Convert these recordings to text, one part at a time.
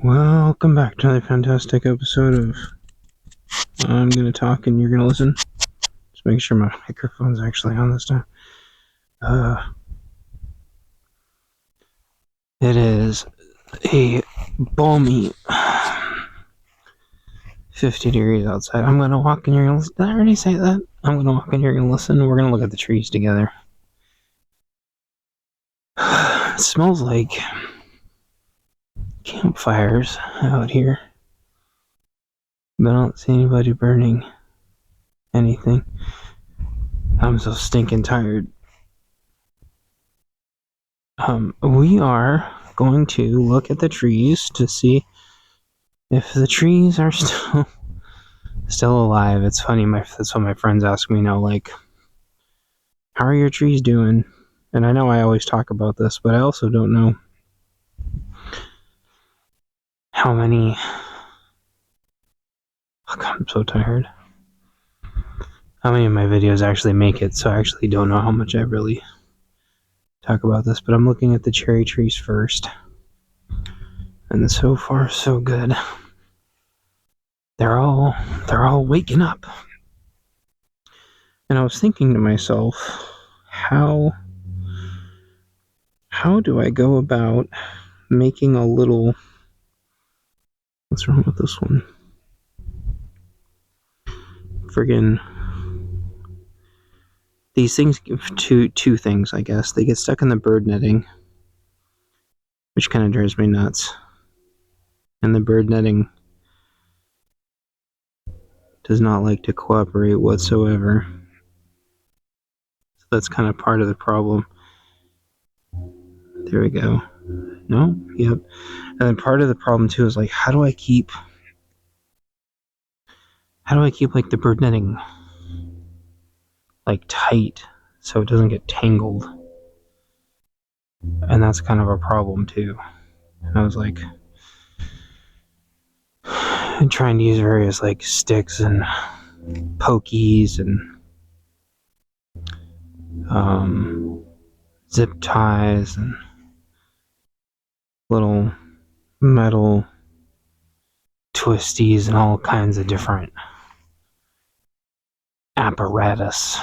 Welcome back to another fantastic episode of I'm Gonna Talk and You're Gonna Listen. Just make sure my microphone's actually on this time. It is a balmy 50 degrees outside. I'm gonna walk and you're gonna listen. Did I already say that? I'm gonna walk and you're gonna listen. We're gonna look at the trees together. It smells like campfires out here, but I don't see anybody burning anything. I'm so stinking tired. We are going to look at the trees to see if the trees are still alive. It's funny, that's what my friends ask me now, like, how are your trees doing? And I know I always talk about this, but I also don't know how many... Oh God, I'm so tired. How many of my videos actually make it, so I actually don't know how much I really talk about this, but I'm looking at the cherry trees first. And so far, so good. They're all waking up. And I was thinking to myself, how do I go about making a little... What's wrong with this one? Friggin' these things give two things, I guess. They get stuck in the bird netting, which kind of drives me nuts. And the bird netting does not like to cooperate whatsoever. So that's kind of part of the problem. There we go. No? Yep. And then part of the problem too is like, how do I keep like the bird netting like tight so it doesn't get tangled? And that's kind of a problem too. And I was like trying to use various like sticks and pokies and zip ties and little metal twisties and all kinds of different apparatus.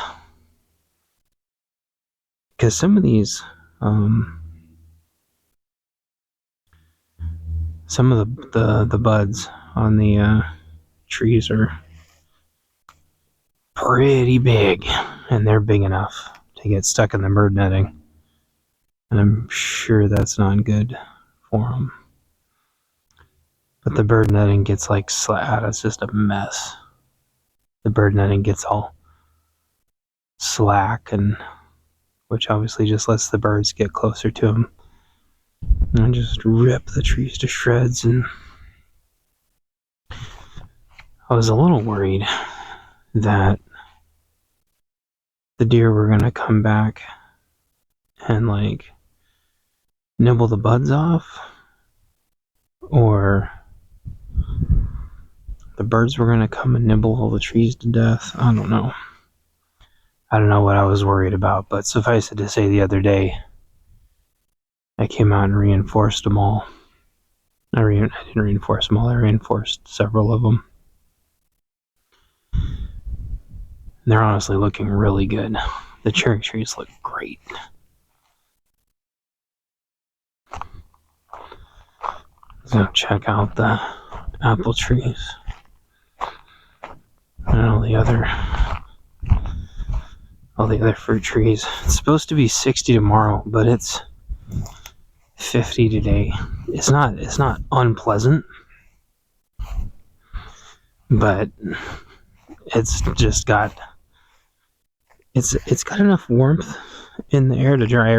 Because some of these, some of the buds on the trees are pretty big, and they're big enough to get stuck in the bird netting. And I'm sure that's not good for them. But the bird netting gets like it's just a mess. The bird netting gets all slack, and which obviously just lets the birds get closer to them and just rip the trees to shreds. And I was a little worried that the deer were gonna come back and like nibble the buds off, or the birds were gonna come and nibble all the trees to death. I don't know what I was worried about, but suffice it to say, the other day I came out and reinforced them all. I didn't reinforce them all, I reinforced several of them. And they're honestly looking really good. The cherry trees look great. So check out the apple trees and all the other fruit trees. It's supposed to be 60 tomorrow, but it's 50 today. It's not unpleasant, but it's just got it's got enough warmth in the air to dry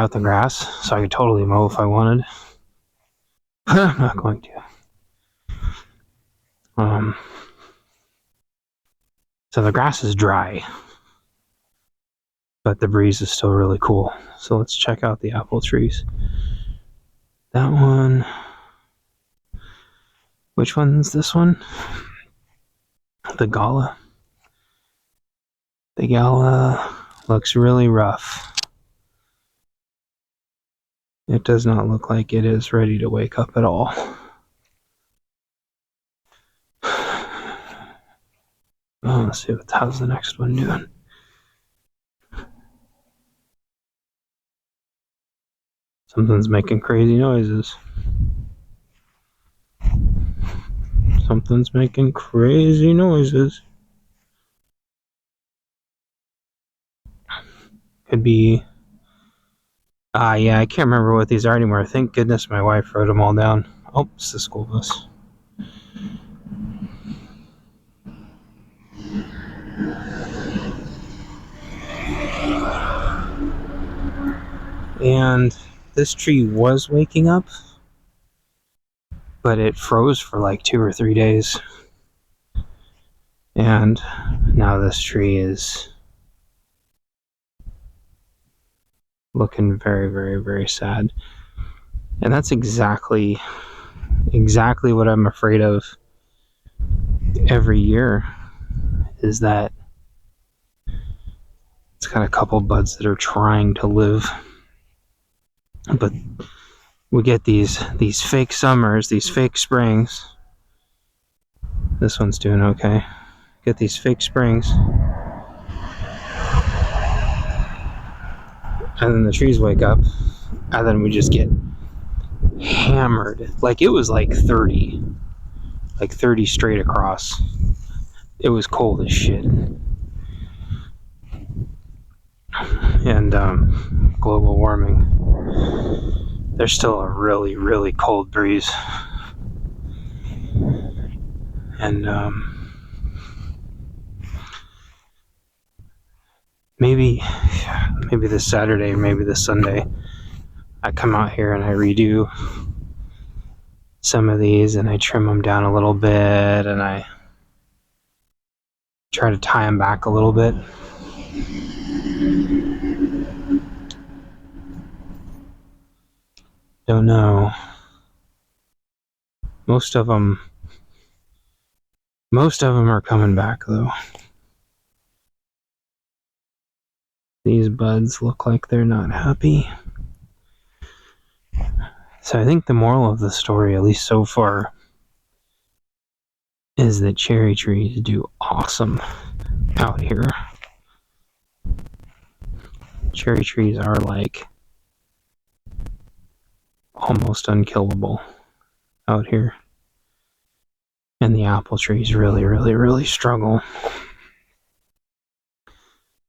out the grass, so I could totally mow if I wanted. But I'm not going to. So the grass is dry, but the breeze is still really cool. So let's check out the apple trees. That one. Which one's this one? The Gala. The Gala looks really rough. It does not look like it is ready to wake up at all. Oh, let's see how's the next one doing. Something's making crazy noises. Something's making crazy noises. Could be... yeah, I can't remember what these are anymore. Thank goodness my wife wrote them all down. Oh, it's the school bus. And this tree was waking up, but it froze for like 2 or 3 days. And now this tree is looking very, very, very sad. And that's exactly what I'm afraid of every year, is that it's got a couple buds that are trying to live, but we get these fake summers, these fake springs. This one's doing okay. Get these fake springs, and then the trees wake up, and then we just get hammered. Like, it was like 30 straight across. It was cold as shit. And global warming, there's still a really, really cold breeze. And maybe this Saturday or maybe this Sunday, I come out here and I redo some of these and I trim them down a little bit and I try to tie them back a little bit. Don't know. Most of them are coming back though. These buds look like they're not happy. So I think the moral of the story, at least so far, is that cherry trees do awesome out here. Cherry trees are like almost unkillable out here. And the apple trees really, really, really struggle.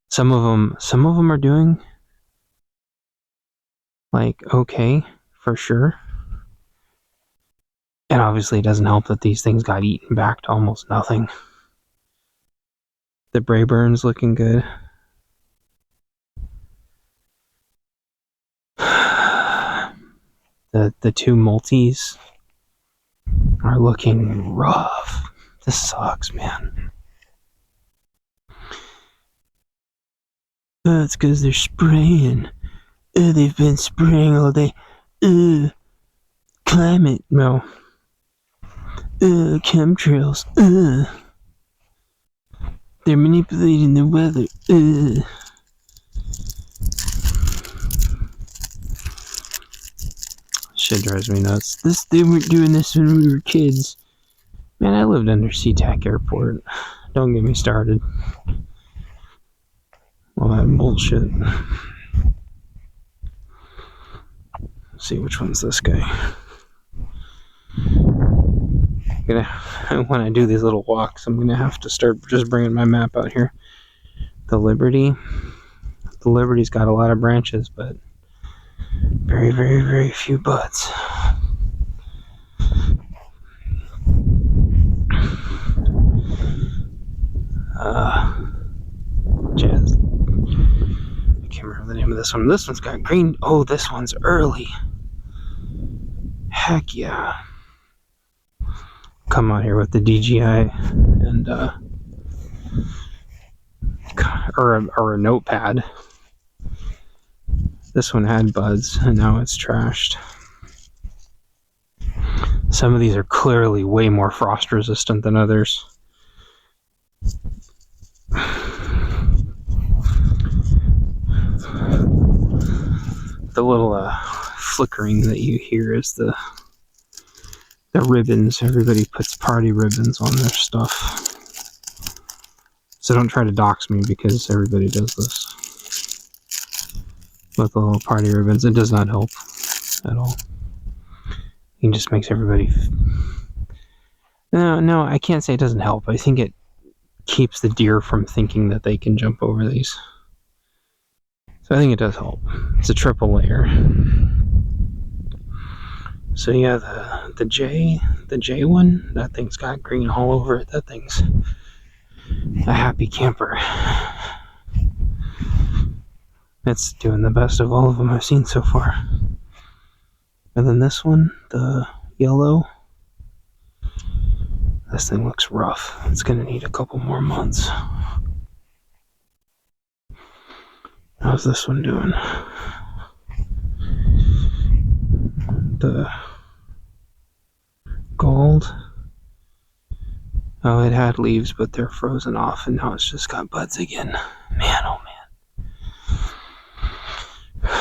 Some of them are doing like okay, for sure. And obviously it doesn't help that these things got eaten back to almost nothing. The Braeburn's looking good. The two multis are looking rough. This sucks, man. It's because they're spraying. They've been spraying all day. Climate, no. Chemtrails. They're manipulating the weather. Shit drives me nuts. They weren't doing this when we were kids. Man, I lived under SeaTac Airport. Don't get me started. All that bullshit. Let's see, which one's this guy? When I do these little walks, I'm gonna have to start just bringing my map out here. The Liberty's got a lot of branches, but very, very, very few buds. Jazz. I can't remember the name of this one. This one's got green. Oh, this one's early. Heck yeah. Come out here with the DJI and or a notepad. This one had buds and now it's trashed. Some of these are clearly way more frost resistant than others. The little flickering that you hear is the ribbons. Everybody puts party ribbons on their stuff. So don't try to dox me, because everybody does this with the little party ribbons. It does not help at all. It just makes everybody... No, I can't say it doesn't help. I think it keeps the deer from thinking that they can jump over these. So I think it does help. It's a triple layer. So yeah, the J one, that thing's got green all over it. That thing's a happy camper. It's doing the best of all of them I've seen so far. And then this one, the yellow, this thing looks rough. It's gonna need a couple more months. How's this one doing? The gold. Oh, it had leaves, but they're frozen off, and now it's just got buds again. Man, oh man.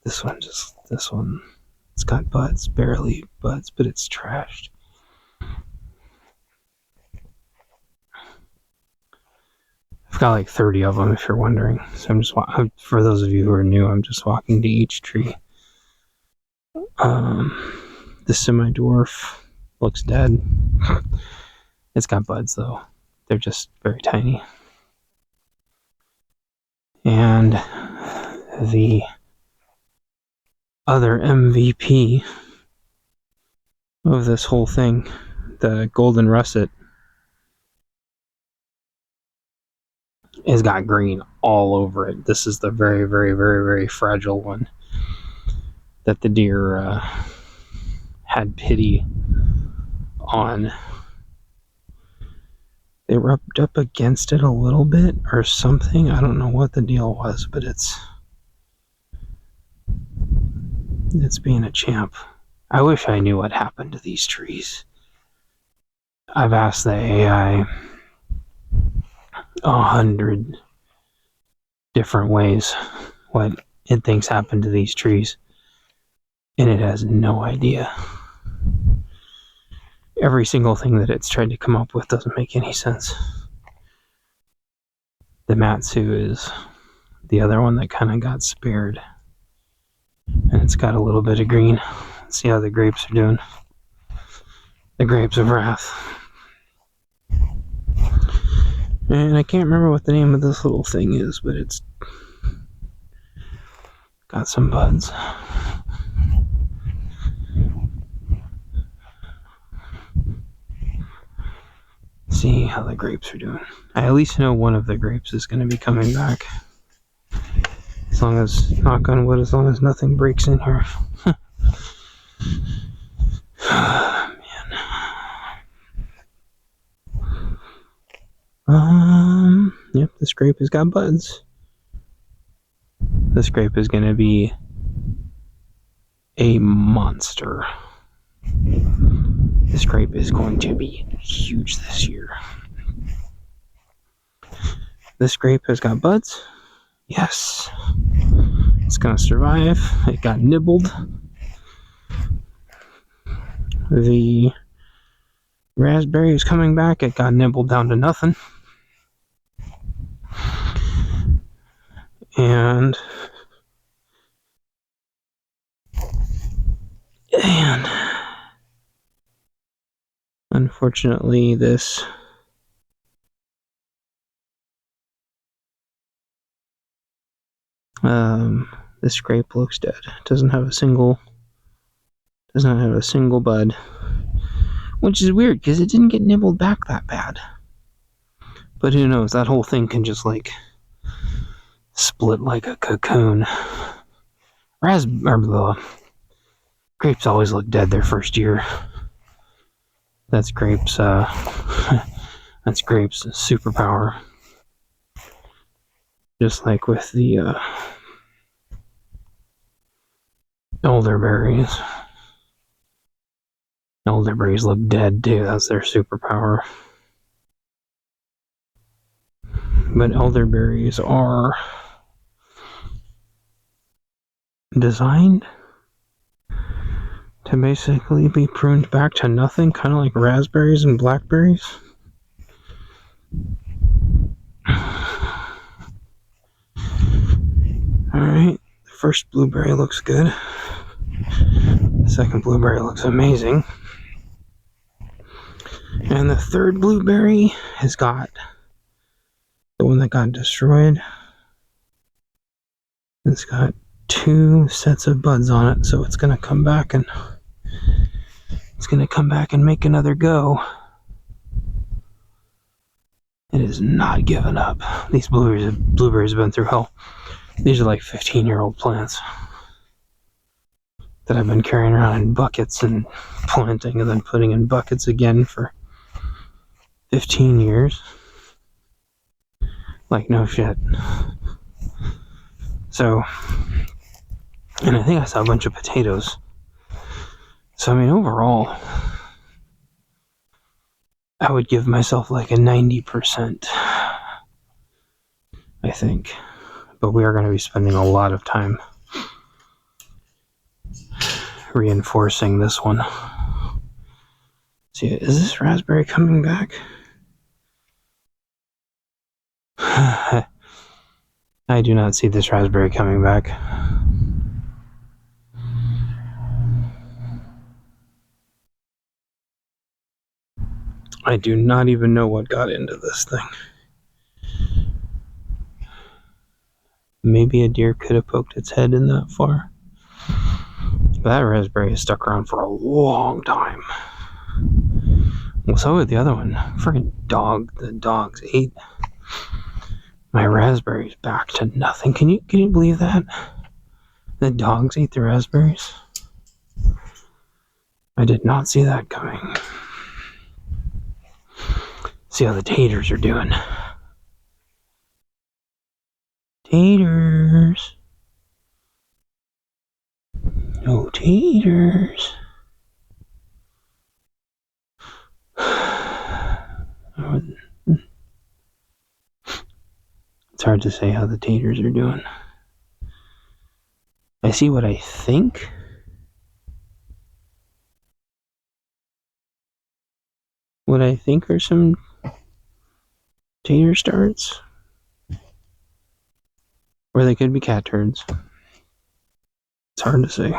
This one, it's got buds, barely buds, but it's trashed. I've got like 30 of them, if you're wondering. So I'm just, for those of you who are new, I'm just walking to each tree. The semi-dwarf looks dead. It's got buds though. They're just very tiny. And the other MVP of this whole thing, the golden russet, has got green all over it. This is the very, very, very, very fragile one that the deer had pity on. They rubbed up against it a little bit or something. I don't know what the deal was, but it's being a champ. I wish I knew what happened to these trees. I've asked the AI 100 different ways what it thinks happened to these trees, and it has no idea. Every single thing that it's tried to come up with doesn't make any sense. The Matsu is the other one that kind of got spared, and it's got a little bit of green. Let's see how the grapes are doing. The grapes of wrath. And I can't remember what the name of this little thing is, but it's got some buds. See how the grapes are doing. I at least know one of the grapes is going to be coming back. As long as, knock on wood, as long as nothing breaks in here. Man. Yep, this grape has got buds. This grape is going to be a monster. This grape is going to be huge this year. This grape has got buds. Yes. It's going to survive. It got nibbled. The raspberry is coming back. It got nibbled down to nothing. And unfortunately, this grape looks dead. Doesn't have a single bud, which is weird because it didn't get nibbled back that bad. But who knows? That whole thing can just like split like a cocoon. Grapes always look dead their first year. That's grapes. That's grapes' superpower. Just like with the elderberries. Elderberries look dead too. That's their superpower. But elderberries are designed to basically be pruned back to nothing, kind of like raspberries and blackberries. Alright, the first blueberry looks good. The second blueberry looks amazing. And the third blueberry has got the one that got destroyed. It's got 2 sets of buds on it, so it's gonna come back and make another go. It is not giving up. These blueberries have been through hell. These are like 15-year-old plants that I've been carrying around in buckets and planting and then putting in buckets again for 15 years. Like, no shit. So, and I think I saw a bunch of potatoes. So, I mean, overall, I would give myself like a 90%, I think. But we are going to be spending a lot of time reinforcing this one. See, is this raspberry coming back? I do not see this raspberry coming back. I do not even know what got into this thing. Maybe a deer could have poked its head in that far. That raspberry is stuck around for a long time. Well, so did the other one. Freaking dog. The dogs ate my raspberries back to nothing. Can you believe that? The dogs ate the raspberries? I did not see that coming. See how the taters are doing. Taters. No taters. It's hard to say how the taters are doing. I see what I think. What I think are some tater starts. Or they could be cat turds. It's hard to say.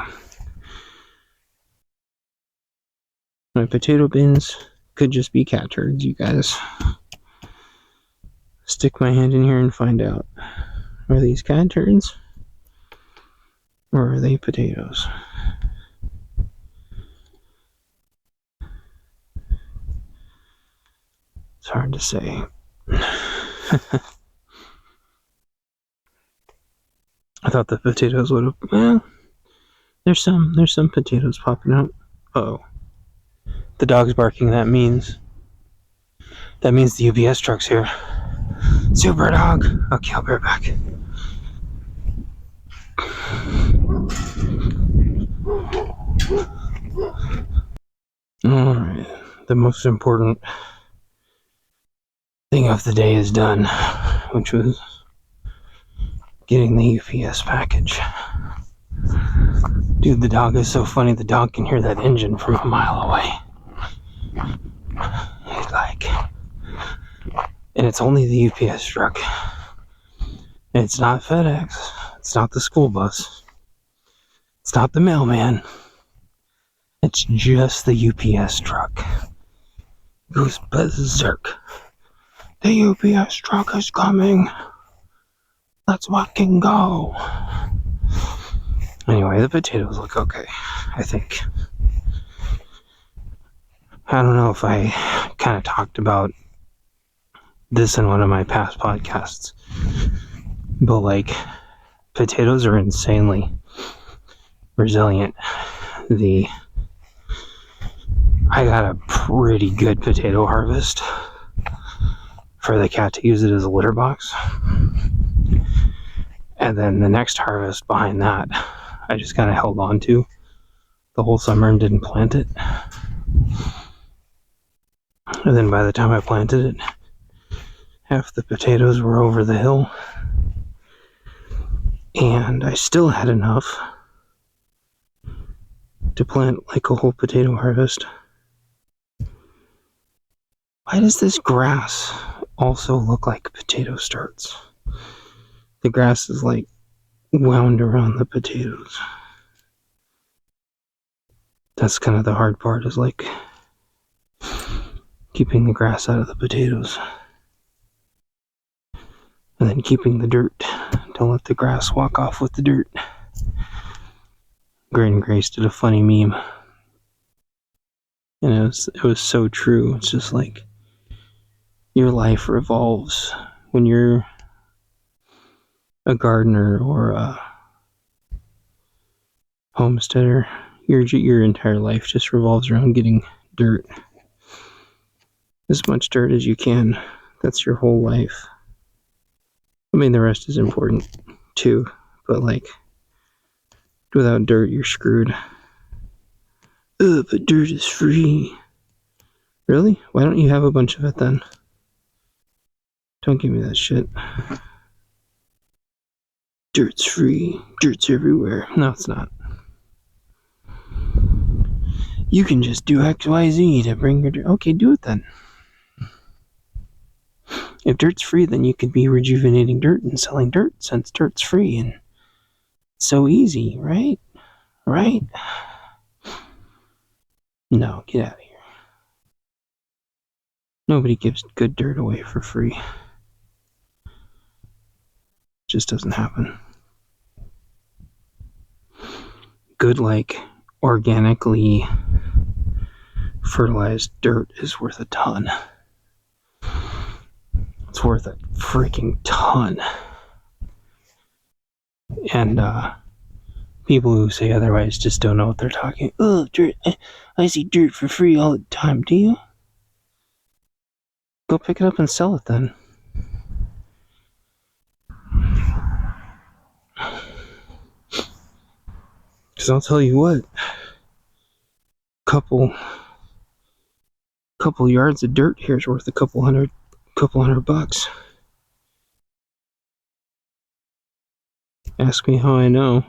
My potato bins could just be cat turds, you guys. Stick my hand in here and find out. Are these cat turds? Or are they potatoes? It's hard to say. I thought the potatoes would have. Well, there's some potatoes popping out. Uh-oh. The dog's barking. That means the UPS truck's here. Super dog. Okay, I'll be right back. Alright. The most important thing of the day is done, which was getting the UPS package. Dude, the dog is so funny. The dog can hear that engine from a mile away. He's like, and it's only the UPS truck. It's not FedEx. It's not the school bus. It's not the mailman. It's just the UPS truck. Goes berserk. The UPS truck is coming. Let's fucking go. Anyway, the potatoes look okay, I think. I don't know if I kind of talked about this in one of my past podcasts, but like, potatoes are insanely resilient. I got a pretty good potato harvest for the cat to use it as a litter box. And then the next harvest behind that, I just kind of held on to the whole summer and didn't plant it. And then by the time I planted it, half the potatoes were over the hill. And I still had enough to plant like a whole potato harvest. Why does this grass also look like potato starts? The grass is like wound around the potatoes. That's kind of the hard part, is like keeping the grass out of the potatoes. And then keeping the dirt. Don't let the grass walk off with the dirt. Graydon Grace did a funny meme. And it was so true. It's just like, your life revolves when you're a gardener or a homesteader. Your entire life just revolves around getting dirt. As much dirt as you can. That's your whole life. I mean, the rest is important too, but like, without dirt, you're screwed. Ugh, but dirt is free. Really? Why don't you have a bunch of it then? Don't give me that shit. Dirt's free. Dirt's everywhere. No, it's not. You can just do XYZ to bring your dirt. Okay, do it then. If dirt's free, then you could be rejuvenating dirt and selling dirt, since dirt's free and so easy, right? Right? No, get out of here. Nobody gives good dirt away for free. Just doesn't happen. Good, like, organically fertilized dirt is worth a ton. It's worth a freaking ton. And people who say otherwise just don't know what they're talking. Oh, dirt. I see dirt for free all the time. Do you? Go pick it up and sell it then. Because I'll tell you what, couple yards of dirt here is worth a couple hundred bucks. Ask me how I know.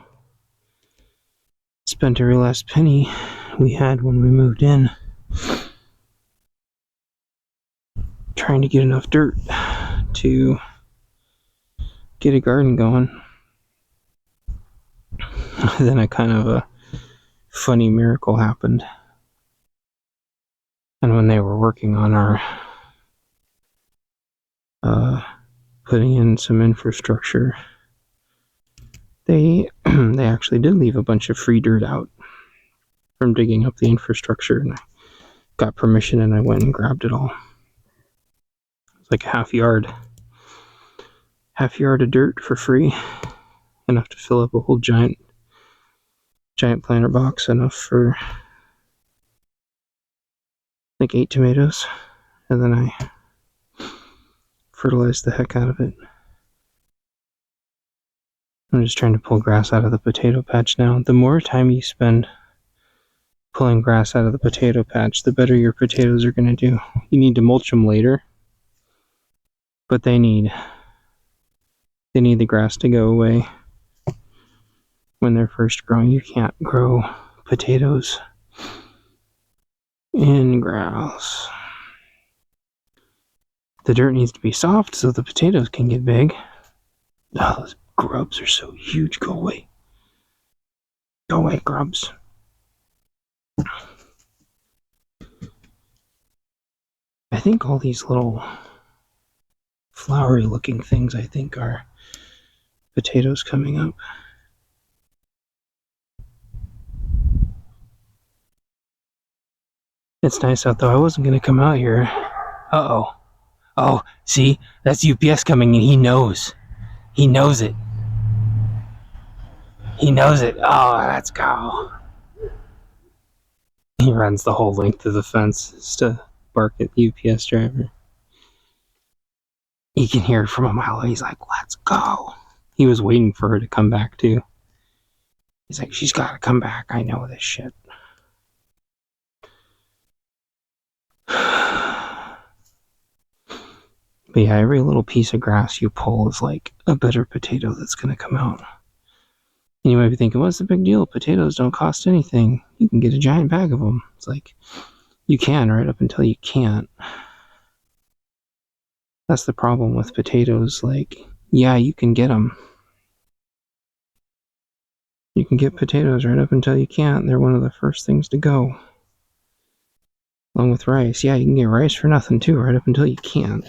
Spent every last penny we had when we moved in trying to get enough dirt to get a garden going. Then a kind of a funny miracle happened. And when they were working on our putting in some infrastructure, they actually did leave a bunch of free dirt out from digging up the infrastructure, and I got permission and I went and grabbed it all. It's like a half yard of dirt for free, enough to fill up a whole giant planter box, enough for like 8 tomatoes, and then I fertilized the heck out of it. I'm just trying to pull grass out of the potato patch now. The more time you spend pulling grass out of the potato patch, the better your potatoes are going to do. You need to mulch them later, but they need the grass to go away when they're first growing. You can't grow potatoes in grass. The dirt needs to be soft so the potatoes can get big. Oh, those grubs are so huge. Go away. Go away, grubs. I think all these little flowery looking things, I think, are potatoes coming up. It's nice out though. I wasn't going to come out here. Uh-oh. Oh, see? That's UPS coming and he knows. He knows it. He knows it. Oh, let's go. He runs the whole length of the fence just to bark at the UPS driver. He can hear it from a mile away. He's like, let's go. He was waiting for her to come back too. He's like, she's got to come back. I know this shit. But yeah, every little piece of grass you pull is like a better potato that's going to come out. And you might be thinking, what's the big deal? Potatoes don't cost anything. You can get a giant bag of them. It's like, you can right up until you can't. That's the problem with potatoes. Like, yeah, you can get them. You can get potatoes right up until you can't. They're one of the first things to go. Along with rice. Yeah, you can get rice for nothing too, right up until you can't.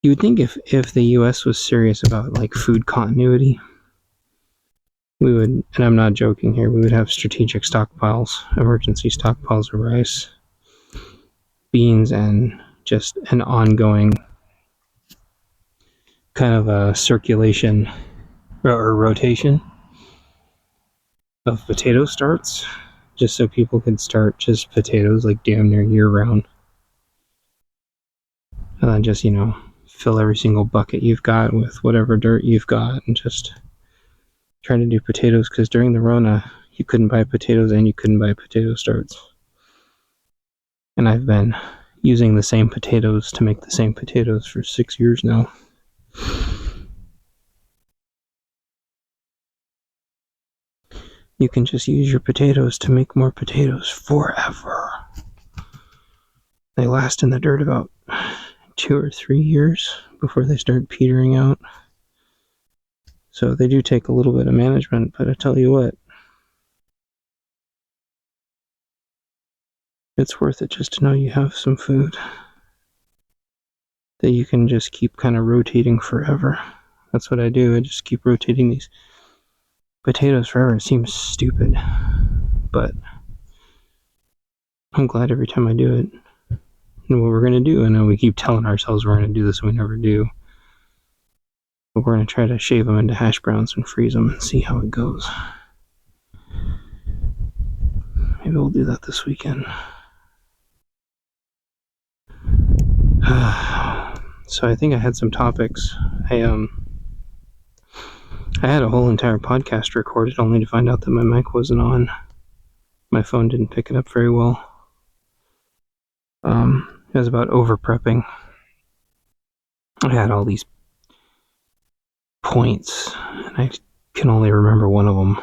You would think if the US was serious about like food continuity, we would, and I'm not joking here, we would have strategic stockpiles, emergency stockpiles of rice, beans, and just an ongoing kind of a circulation or rotation of potato starts, just so people could start just potatoes like damn near year round. And then just, fill every single bucket you've got with whatever dirt you've got and just try to do potatoes, because during the Rona, you couldn't buy potatoes and you couldn't buy potato starts. And I've been using the same potatoes to make the same potatoes for 6 years now. You can just use your potatoes to make more potatoes forever. They last in the dirt about 2 or 3 years before they start petering out. So they do take a little bit of management, but I tell you what, it's worth it just to know you have some food that you can just keep kind of rotating forever. That's what I do. I just keep rotating these potatoes forever. It seems stupid, but I'm glad every time I do it. And what we're going to do, I know we keep telling ourselves we're going to do this and we never do, but we're going to try to shave them into hash browns and freeze them and see how it goes. Maybe we'll do that this weekend. So I think I had some topics. I had a whole entire podcast recorded only to find out that my mic wasn't on. My phone didn't pick it up very well. It was about over prepping. I had all these points, and I can only remember one of them,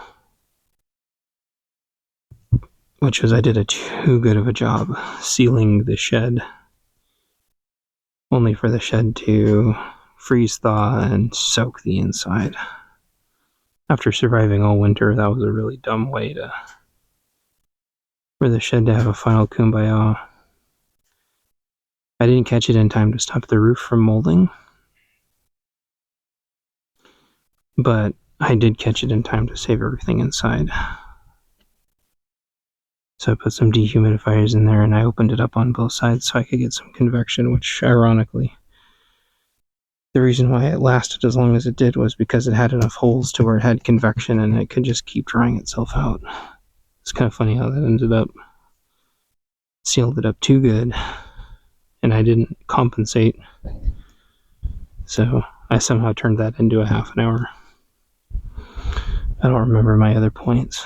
which was I did a too good of a job sealing the shed, only for the shed to freeze thaw and soak the inside. After surviving all winter, that was a really dumb way for the shed to have a final kumbaya. I didn't catch it in time to stop the roof from molding, but I did catch it in time to save everything inside. So I put some dehumidifiers in there and I opened it up on both sides so I could get some convection, which ironically, the reason why it lasted as long as it did was because it had enough holes to where it had convection and it could just keep drying itself out. It's kind of funny how that ended up. Sealed it up too good and I didn't compensate. So I somehow turned that into a half an hour. I don't remember my other points,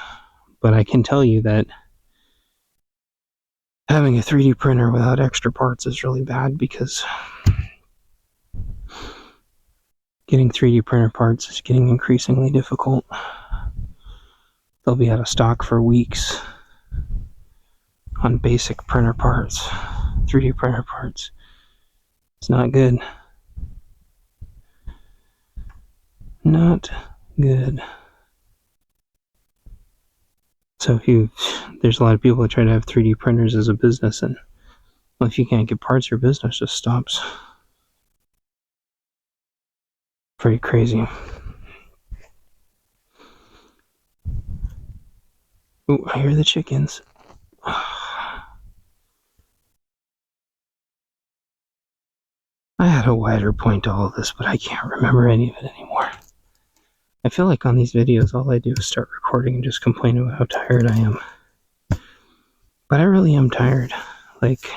but I can tell you that having a 3D printer without extra parts is really bad, because getting 3D printer parts is getting increasingly difficult. They'll be out of stock for weeks on basic printer parts. 3D printer parts. It's not good. Not good. So there's a lot of people that try to have 3D printers as a business, and well, if you can't get parts, your business just stops. Pretty crazy. Ooh, I hear the chickens. I had a wider point to all this, but I can't remember any of it anymore. I feel like on these videos, all I do is start recording and just complain about how tired I am. But I really am tired. Like,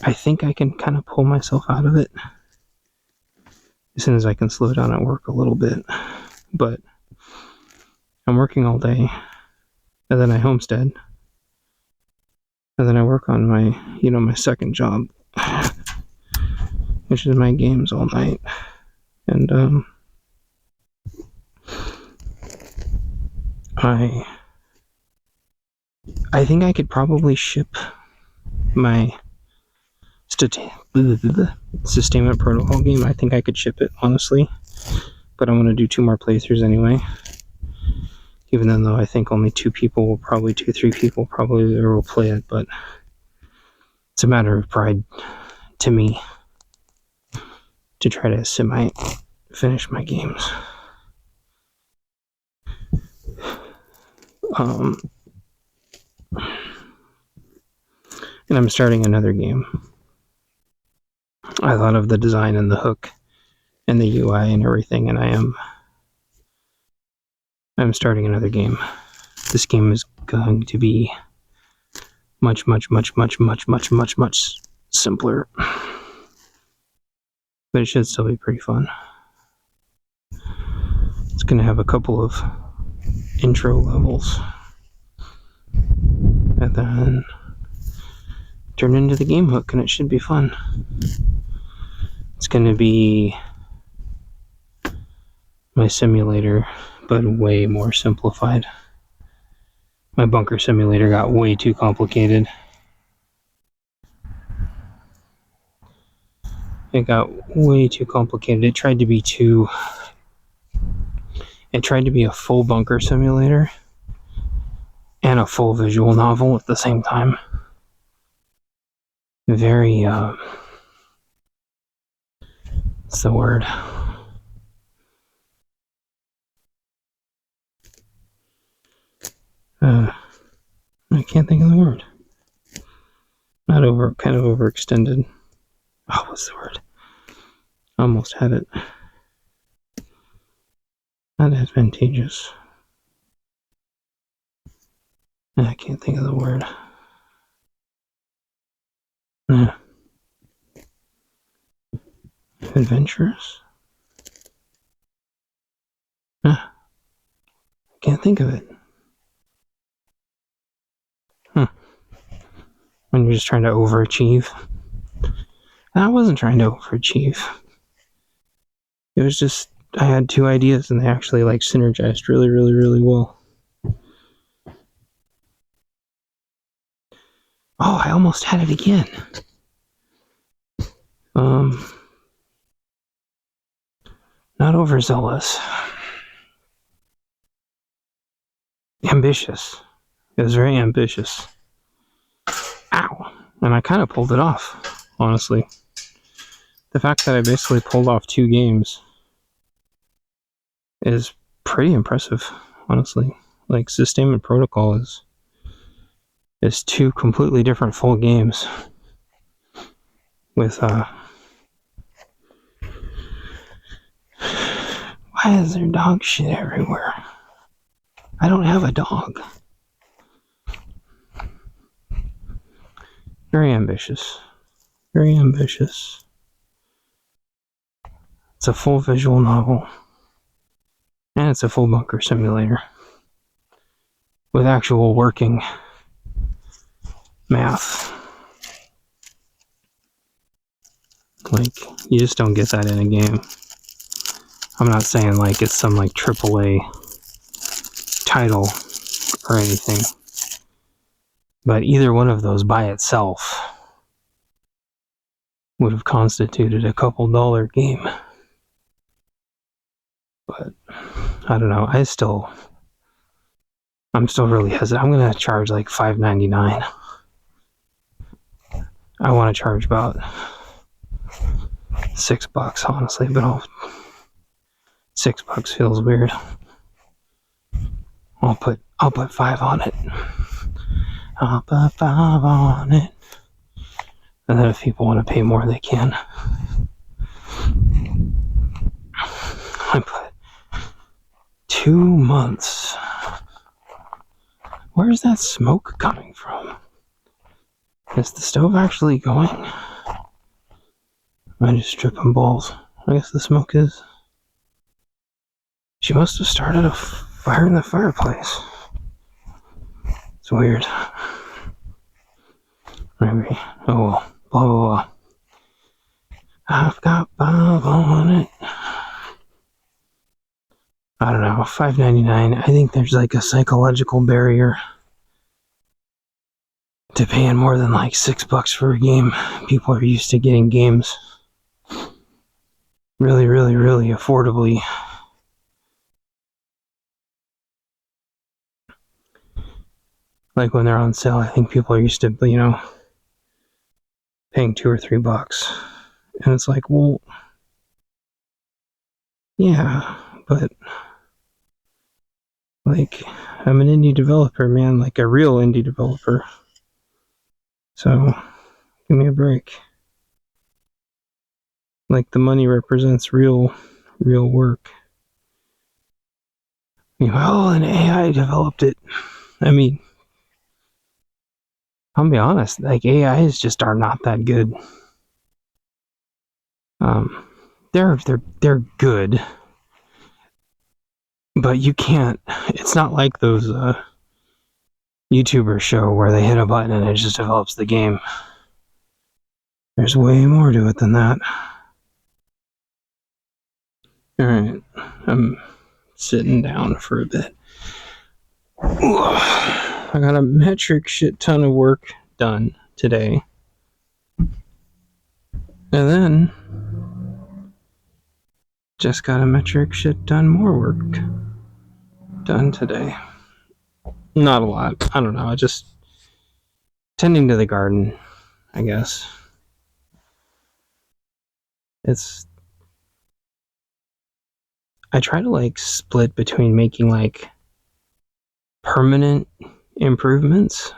I think I can kind of pull myself out of it as soon as I can slow down at work a little bit. But I'm working all day, and then I homestead, and then I work on my, my second job, which is my games all night. And I think I could probably ship my Sustainment Protocol game. I think I could ship it, honestly. But I'm going to do 2 more playthroughs anyway. Even though I think only 2 people will probably, 2-3 people probably will play it. But it's a matter of pride to me to try to finish my games. And I'm starting another game. I thought of the design and the hook and the UI and everything, and I'm starting another game. This game is going to be much simpler, but it should still be pretty fun. It's going to have a couple of intro levels and then turn into the game hook, and it should be fun. It's going to be my simulator, but way more simplified. My bunker simulator got way too complicated. It got way too complicated. It tried to be a full bunker simulator and a full visual novel at the same time. Very, what's the word? I can't think of the word. Kind of overextended. Oh, what's the word? Almost had it. Not advantageous. I can't think of the word. Adventurous? I can't think of it. When you're just trying to overachieve. I wasn't trying to overachieve. It was just, I had 2 ideas and they actually synergized really well. Oh, I almost had it again. Not overzealous. Ambitious. It was very ambitious. Ow! And I kind of pulled it off, honestly. The fact that I basically pulled off 2 games is pretty impressive, honestly. Sustainment Protocol is 2 completely different full games with why is there dog shit everywhere? I don't have a dog. Very ambitious. Very ambitious. It's a full visual novel. And it's a full bunker simulator. With actual working math. You just don't get that in a game. I'm not saying it's some AAA title or anything. But either one of those by itself would have constituted a couple dollar game. But I don't know. I'm still really hesitant. I'm gonna charge $5.99. I want to charge about $6, honestly, but $6 feels weird. I'll put 5 on it. I'll put 5 on it. And then if people want to pay more, they can. I put 2 months. Where's that smoke coming from? Is the stove actually going? Am I just tripping balls? I guess the smoke is. She must have started a fire in the fireplace. It's weird. Maybe. Oh well. Blah blah blah. I've got 5 on it. I don't know. know, $5.99. I think there's like a psychological barrier to paying more than like $6 for a game. People are used to getting games really, really, really affordably. Like when they're on sale, I think people are used to, you know, paying $2 or $3. And it's like, well, yeah, but like, I'm an indie developer, man, like a real indie developer. So, give me a break. Like, the money represents real work. You know, oh, an AI developed it. I mean, I'll be honest, like, AIs just are not that good. They're good, but you can't. It's not like those YouTubers show where they hit a button and it just develops the game. There's way more to it than that. All right, I'm sitting down for a bit. I got a metric shit ton of work done today, and then just got a metric shit ton more work done today. Not a lot. I don't know. Just tending to the garden, I guess. I try to like split between making like permanent improvements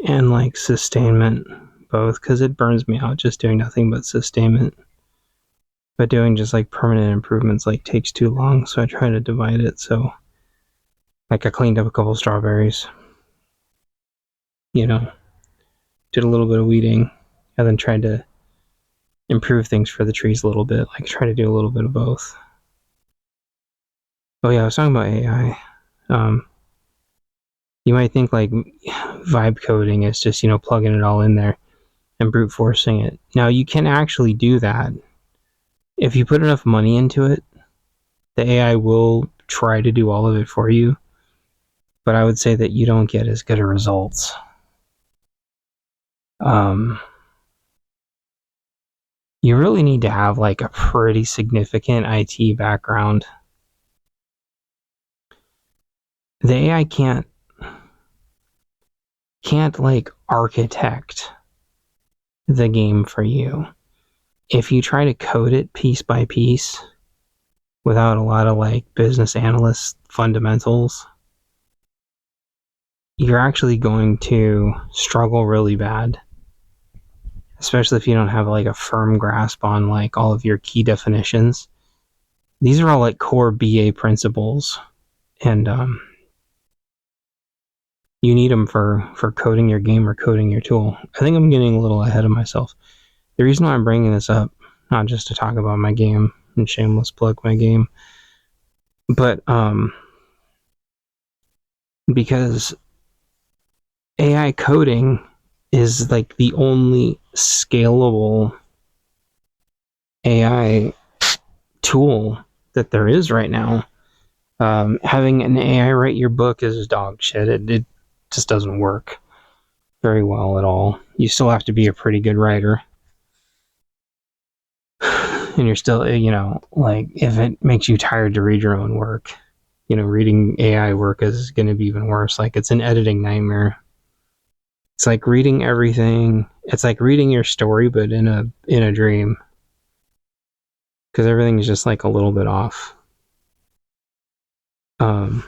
and like sustainment, both, because it burns me out just doing nothing but sustainment. But doing just like permanent improvements like takes too long, so I try to divide it. So like I cleaned up a couple strawberries, you know, did a little bit of weeding, and then tried to improve things for the trees a little bit, like try to do a little bit of both. Oh yeah, I was talking about AI. You might think like vibe coding is just, you know, plugging it all in there and brute forcing it. Now you can actually do that. If you put enough money into it, the AI will try to do all of it for you, but I would say that you don't get as good of results. You really need to have like a pretty significant IT background. The AI can't like architect the game for you. If you try to code it piece by piece without a lot of like business analyst fundamentals, you're actually going to struggle really bad, especially if you don't have like a firm grasp on like all of your key definitions. These are all like core BA principles, and you need them for coding your game or coding your tool. I think I'm getting a little ahead of myself. The reason why I'm bringing this up, not just to talk about my game and shameless plug my game, but because AI coding is like the only scalable AI tool that there is right now. Having an AI write your book is dog shit. It just doesn't work very well at all. You still have to be a pretty good writer. And you're still, you know, like if it makes you tired to read your own work, you know, reading AI work is going to be even worse. Like it's an editing nightmare. It's like reading everything. It's like reading your story, but in a dream, because everything is just like a little bit off. And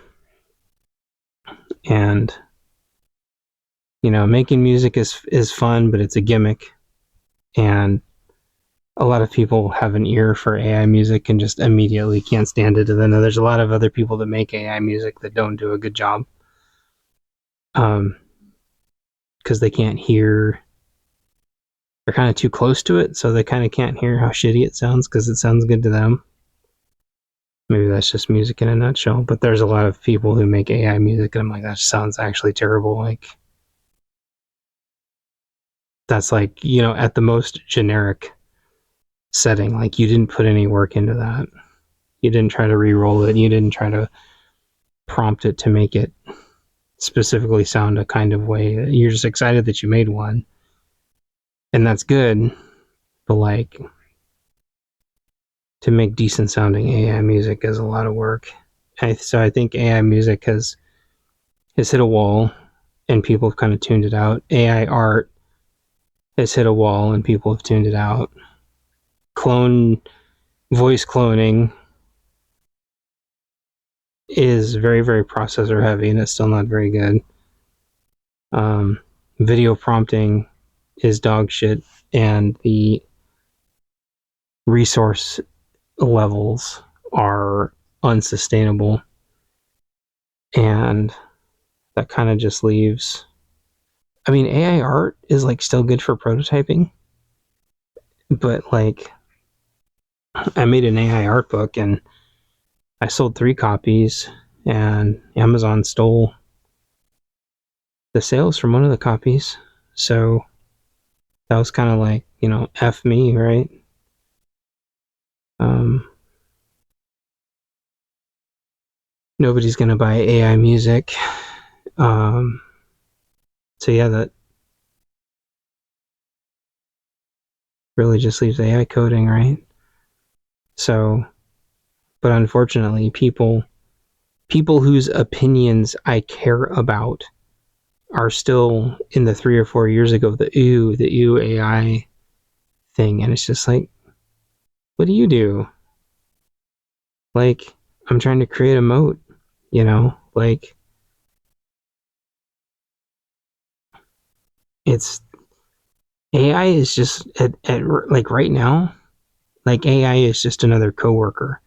you know, making music is fun, but it's a gimmick, and a lot of people have an ear for AI music and just immediately can't stand it. And then there's a lot of other people that make AI music that don't do a good job, because they can't hear. They're kind of too close to it, so they kind of can't hear how shitty it sounds because it sounds good to them. Maybe that's just music in a nutshell, but there's a lot of people who make AI music, and I'm like, that sounds actually terrible. Like, that's like, you know, at the most generic setting. Like, you didn't put any work into that. You didn't try to re-roll it. You didn't try to prompt it to make it specifically sound a kind of way. You're just excited that you made one. And that's good. But like, to make decent sounding AI music is a lot of work. So I think AI music has hit a wall and people have kind of tuned it out. AI art has hit a wall and people have tuned it out. Voice cloning is very, very processor heavy and it's still not very good. Video prompting is dog shit, and the resource levels are unsustainable. And that kind of just leaves... I mean, AI art is like still good for prototyping, but like, I made an AI art book and I sold 3 copies, and Amazon stole the sales from one of the copies. So that was kind of like, F me, right? Nobody's gonna buy AI music. So yeah, that really just leaves AI coding, right? So, but unfortunately, people whose opinions I care about are still in the 3 or 4 years ago, the ooh AI thing. And it's just like, what do you do? Like, I'm trying to create a moat, like, it's... AI is just at like right now, like AI is just another coworker.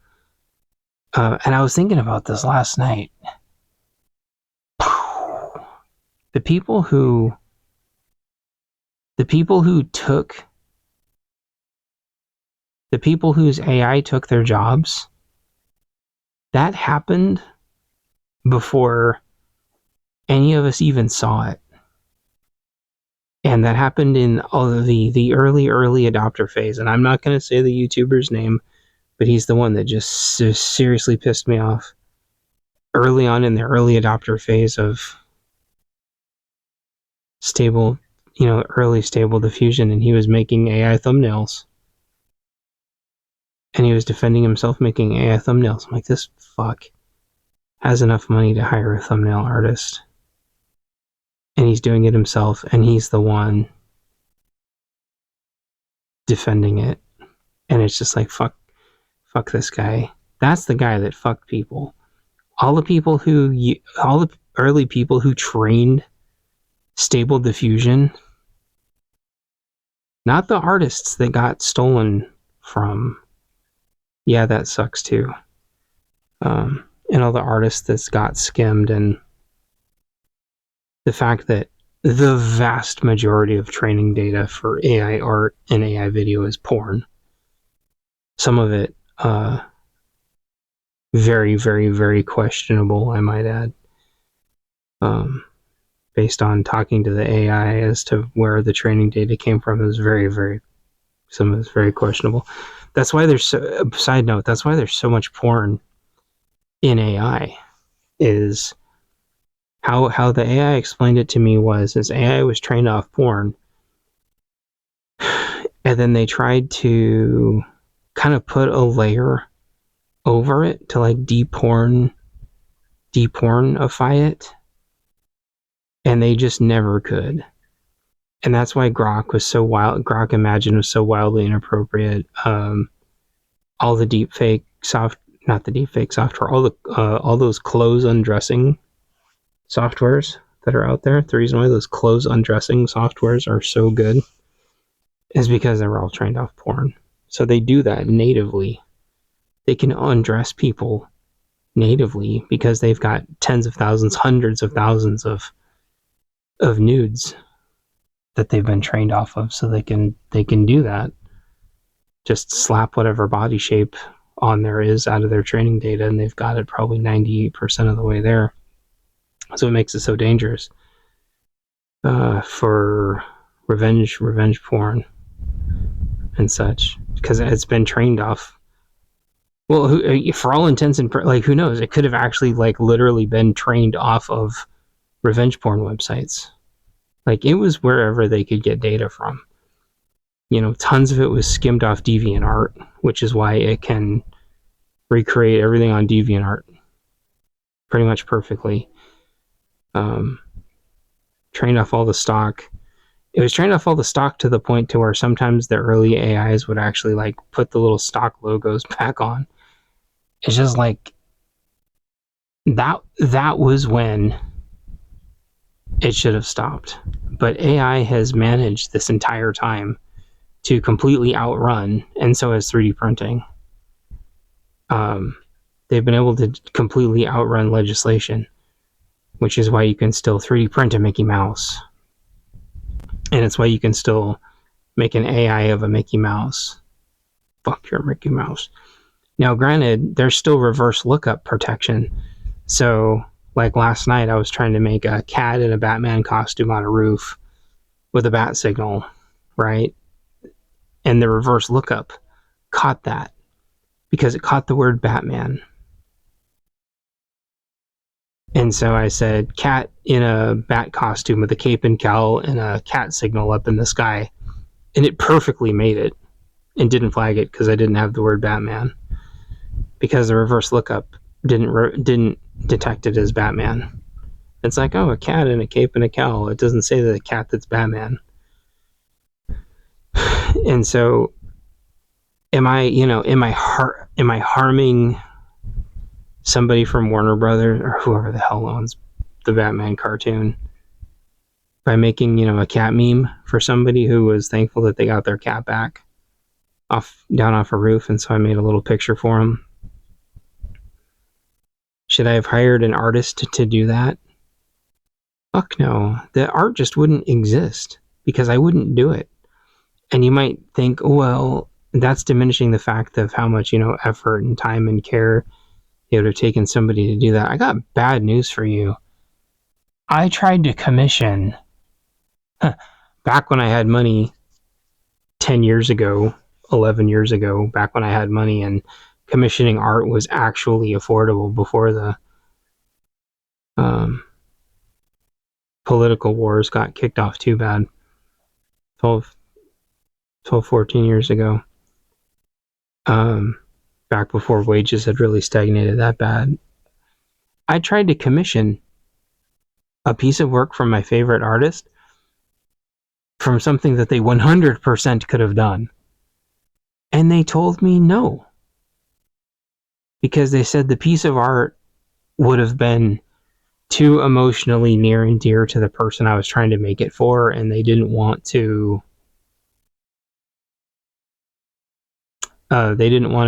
And I was thinking about this last night. The people whose AI took their jobs, that happened before any of us even saw it. And that happened in all of the early adopter phase. And I'm not going to say the YouTuber's name, but he's the one that just seriously pissed me off. Early on in the early adopter phase of early stable diffusion, and he was making AI thumbnails. And he was defending himself making AI thumbnails. I'm like, this fuck has enough money to hire a thumbnail artist. And he's doing it himself, and he's the one defending it. And it's just like, fuck this guy. That's the guy that fucked people. All the early people who trained stable diffusion, not the artists that got stolen from. Yeah, that sucks too. And all the artists that got skimmed, and the fact that the vast majority of training data for AI art and AI video is porn. Some of it very, very, very questionable, I might add. Based on talking to the AI as to where the training data came from, is some of it's very questionable. That's why side note, that's why there's so much porn in AI. Is how the AI explained it to me is AI was trained off porn, and then they tried to kind of put a layer over it to like depornify it, and they just never could. And that's why Grok Imagine was so wildly inappropriate. All the deepfake not the deepfake software, all those clothes undressing softwares that are out there. The reason why those clothes undressing softwares are so good is because they were all trained off porn. So they do that natively. They can undress people natively because they've got tens of thousands, hundreds of thousands of nudes that they've been trained off of, so they can do that. Just slap whatever body shape on there is out of their training data, and they've got it probably 98% of the way there. So it makes it so dangerous for revenge porn and such, because it's been trained off Well, for all intents and like, who knows? It could have actually like literally been trained off of revenge porn websites. Like, it was wherever they could get data from. You know, tons of it was skimmed off DeviantArt, which is why it can recreate everything on DeviantArt pretty much perfectly. Trained off all the stock. It was trained off all the stock to the point to where sometimes the early AIs would actually like put the little stock logos back on. It's just like that was when it should have stopped. But AI has managed this entire time to completely outrun, and so has 3D printing. They've been able to completely outrun legislation, which is why you can still 3D print a Mickey Mouse. And it's why you can still make an AI of a Mickey Mouse. Fuck your Mickey Mouse. Now, granted, there's still reverse lookup protection. So, like last night, I was trying to make a cat in a Batman costume on a roof with a bat signal, right? And the reverse lookup caught that because it caught the word Batman. And so I said, cat in a bat costume with a cape and cowl and a cat signal up in the sky. And it perfectly made it and didn't flag it because I didn't have the word Batman. Because the reverse lookup didn't detect it as Batman. It's like, oh, a cat in a cape and a cowl. It doesn't say that a cat that's Batman. And so am I harming somebody from Warner Brothers or whoever the hell owns the Batman cartoon by making, a cat meme for somebody who was thankful that they got their cat back down off a roof, and so I made a little picture for him. Should I have hired an artist to do that? Fuck no. The art just wouldn't exist because I wouldn't do it. And you might think, well, that's diminishing the fact of how much, effort and time and care it would have taken somebody to do that. I got bad news for you. I tried to commission, back when I had money 10 years ago, 11 years ago, back when I had money and commissioning art was actually affordable before the political wars got kicked off too bad. 14 years ago. Back before wages had really stagnated that bad. I tried to commission a piece of work from my favorite artist from something that they 100% could have done. And they told me no. Because they said the piece of art would have been too emotionally near and dear to the person I was trying to make it for, and they didn't want to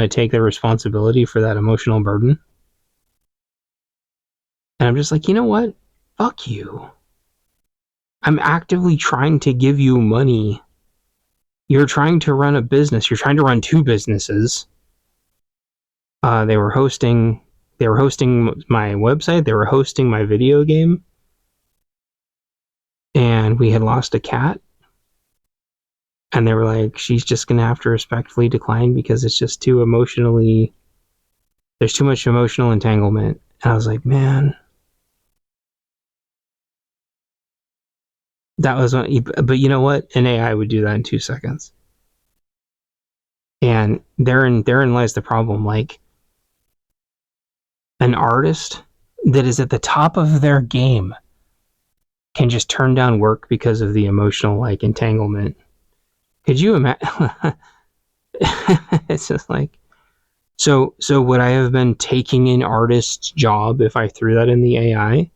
take the responsibility for that emotional burden. And I'm just like, you know what? Fuck you. I'm actively trying to give you money. You're trying to run a business. You're trying to run two businesses. They were hosting my website. They were hosting my video game. And we had lost a cat. And they were like, she's just going to have to respectfully decline because it's just there's too much emotional entanglement. And I was like, man, that was, but you know what? An AI would do that in 2 seconds. And therein lies the problem. Like, an artist that is at the top of their game can just turn down work because of the emotional, entanglement. Could you imagine? It's just like, so would I have been taking an artist's job if I threw that in the AI?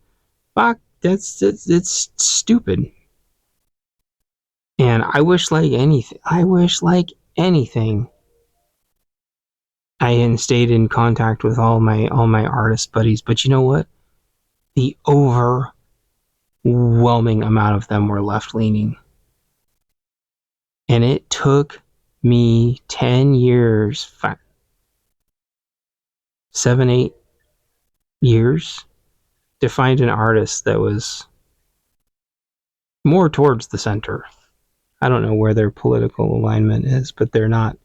Fuck, it's stupid. And I wish like anything I had stayed in contact with all my artist buddies, but you know what? The overwhelming amount of them were left leaning. And it took me 10 years, 7, 8 years to find an artist that was more towards the center. I don't know where their political alignment is, but they're not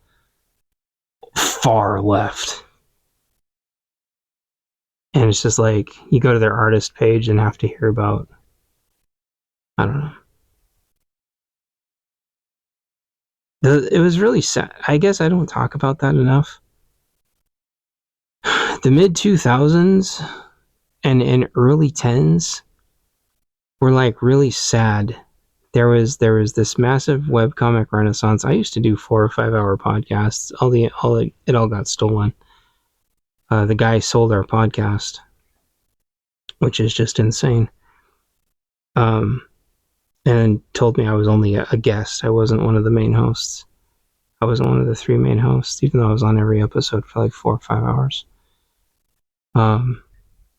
far left. And it's just like you go to their artist page and have to hear about, I don't know. It was really sad. I guess I don't talk about that enough. The mid 2000s and early 10s were like really sad. There was this massive webcomic renaissance. I used to do 4 or 5 hour podcasts. It all got stolen. The guy sold our podcast, which is just insane. And told me I was only a guest. I wasn't one of the main hosts. I wasn't one of the 3 main hosts, even though I was on every episode for like 4 or 5 hours.